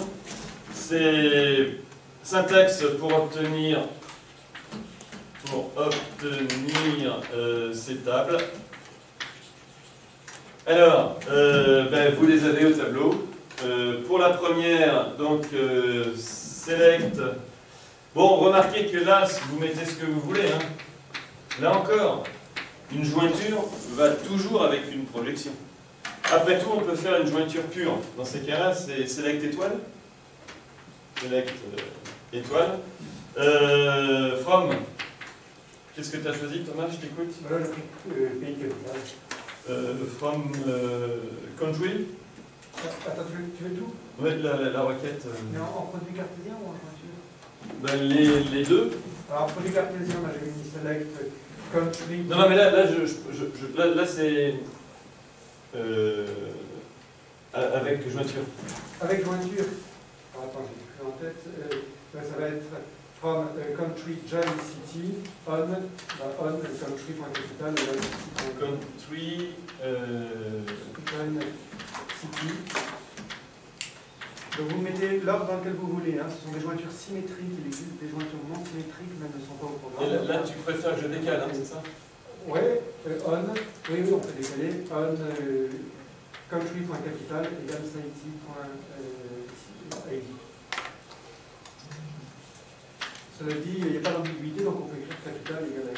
C'est syntaxe pour obtenir ces tables. Alors, vous les avez au tableau. Pour la première, donc select. Bon, remarquez que là, vous mettez ce que vous voulez. Hein. Là encore, une jointure va toujours avec une projection. Après tout, on peut faire une jointure pure. Dans ces cas-là, c'est select étoile. Select étoile. From. Qu'est-ce que tu as choisi, Thomas? Je t'écoute. Pays capital. From country. Attends, tu veux tout? Oui, la requête. Mais en produit cartésien ou en jointure? Les deux. Alors, en produit cartésien, moi j'ai mis select country. Non, mais là c'est avec jointure. Avec jointure. Alors, attends, j'ai plus en tête. Ça va être from country join city on country.capital country join city. Donc vous mettez l'ordre dans lequel vous voulez. Hein. Ce sont des jointures symétriques. Il existe des jointures non symétriques, mais elles ne sont pas au programme. Et là tu préfères que je décale, hein, c'est ça? Oui, on. Oui, on peut décaler. On country.capital égale city.id. Cela dit, il n'y a pas d'ambiguïté, donc on peut écrire capital égale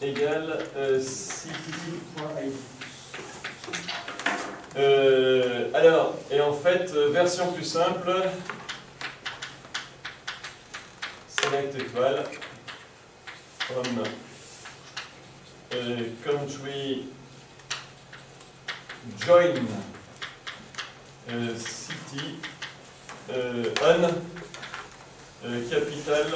ID égale city.id. Alors, et en fait, version plus simple, select étoile, from country join city on capital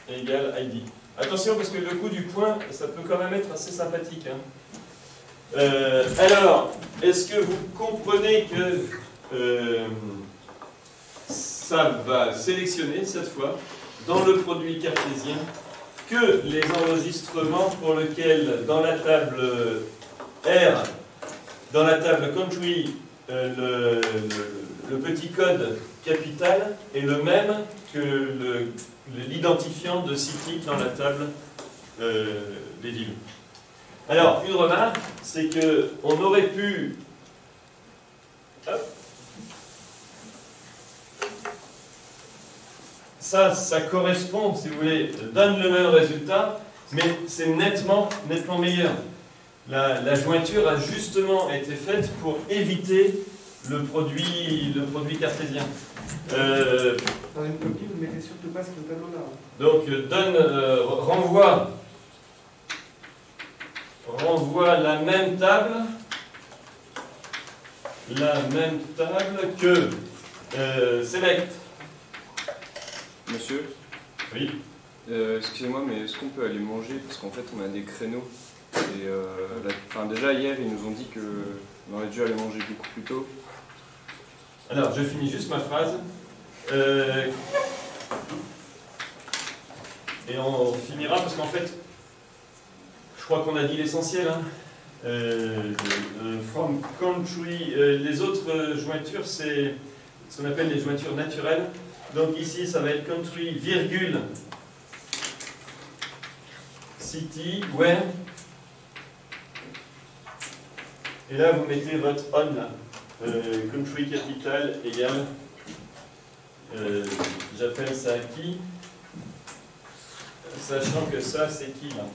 égale ID. Attention parce que le coup du point, ça peut quand même être assez sympathique. Hein. Alors, est-ce que vous comprenez que ça va sélectionner cette fois dans le produit cartésien que les enregistrements pour lesquels dans la table R, dans la table country, le petit code capital est le même que l'identifiant de city dans la table des villes. Alors, une remarque, c'est qu'on aurait pu... Hop, ça correspond, si vous voulez, donne le même résultat, mais c'est nettement meilleur. La jointure a justement été faite pour éviter le produit cartésien. Dans une copie, vous ne mettez surtout pas ce tableau-là. Donc, renvoie la même table que select. Monsieur? Oui. Excusez-moi, mais est-ce qu'on peut aller manger? Parce qu'en fait, on a des créneaux. Et déjà, hier, ils nous ont dit qu'on aurait dû aller manger beaucoup plus tôt. Alors, je finis juste ma phrase. Et on finira parce qu'en fait, je crois qu'on a dit l'essentiel. Hein. From country, les autres jointures, c'est ce qu'on appelle les jointures naturelles. Donc ici, ça va être country, virgule, city, where. Et là, vous mettez votre on là. Country capital égale J'appelle ça qui, sachant que ça c'est qui là.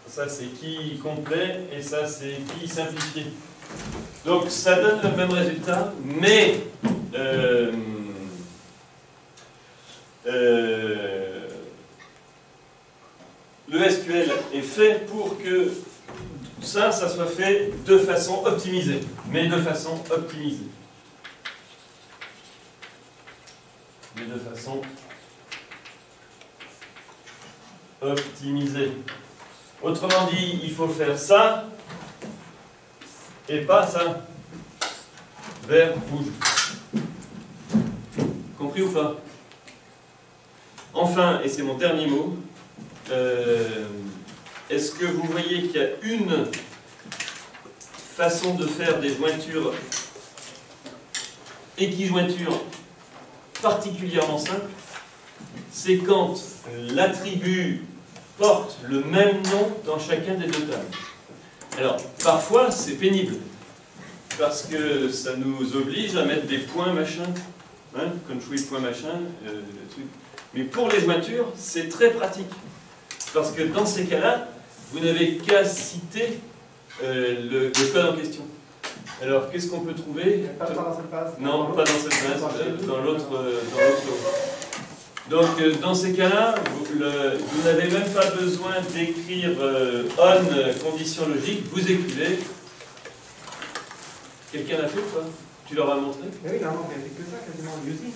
Ça c'est qui complet et ça c'est qui simplifié. Donc ça donne le même résultat, mais le SQL est fait pour que ça soit fait de façon optimisée, mais de façon optimisée. Mais de façon optimisée. Autrement dit, il faut faire ça et pas ça. Vert, rouge. Compris ou pas? Enfin, et c'est mon dernier mot, est-ce que vous voyez qu'il y a une façon de faire des jointures, équijointures particulièrement simple? C'est quand l'attribut porte le même nom dans chacun des deux tables. Alors, parfois, c'est pénible, parce que ça nous oblige à mettre des points machin, hein, country point machin, truc. Mais pour les jointures, c'est très pratique, parce que dans ces cas-là, vous n'avez qu'à citer le code en question. Alors, qu'est-ce qu'on peut trouver? Pas dans cette base. Non, pas dans cette base, dans l'autre. Donc, dans ces cas-là, vous n'avez même pas besoin d'écrire on condition logique, vous écrivez. Quelqu'un l'a fait ou pas? Tu leur as montré? Oui, non, mais il n'y a que ça, quasiment using.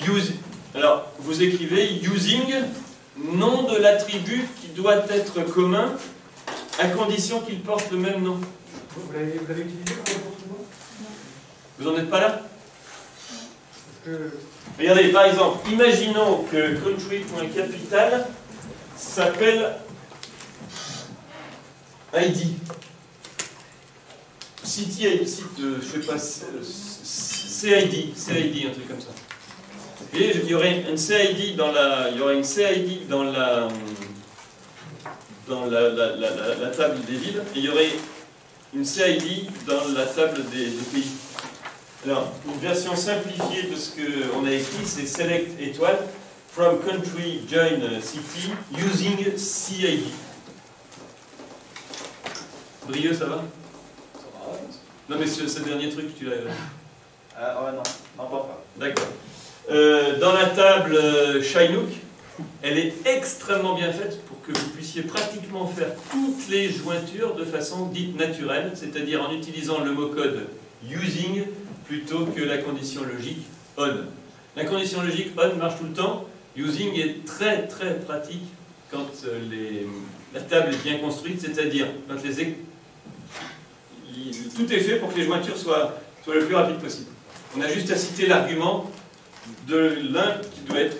Use. Alors, vous écrivez using, nom de l'attribut qui doit être commun, à condition qu'il porte le même nom. Vous l'avez utilisé pour le Vous n'en êtes pas là? Parce que... Regardez, par exemple, imaginons que country.capital s'appelle ID. City, je sais pas, CID, un truc comme ça. Et il y aurait une CID dans la, la table des villes, et il y aurait une CID dans la table des pays. Alors, une version simplifiée de ce qu'on a écrit, c'est select étoile from country join city using CID. Brieux, ça va? Non, mais ce dernier truc, tu l'as. Ouais, non, pas. D'accord. Dans la table Chinook, elle est extrêmement bien faite pour que vous puissiez pratiquement faire toutes les jointures de façon dite naturelle, c'est-à-dire en utilisant le mot-code using plutôt que la condition logique on. La condition logique on marche tout le temps. Using est très très pratique quand la table est bien construite, c'est-à-dire quand tout est fait pour que les jointures soient le plus rapide possible. On a juste à citer l'argument de l'un qui doit être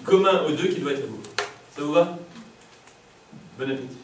commun aux deux qui doit être beau. Ça vous va? Bon appétit.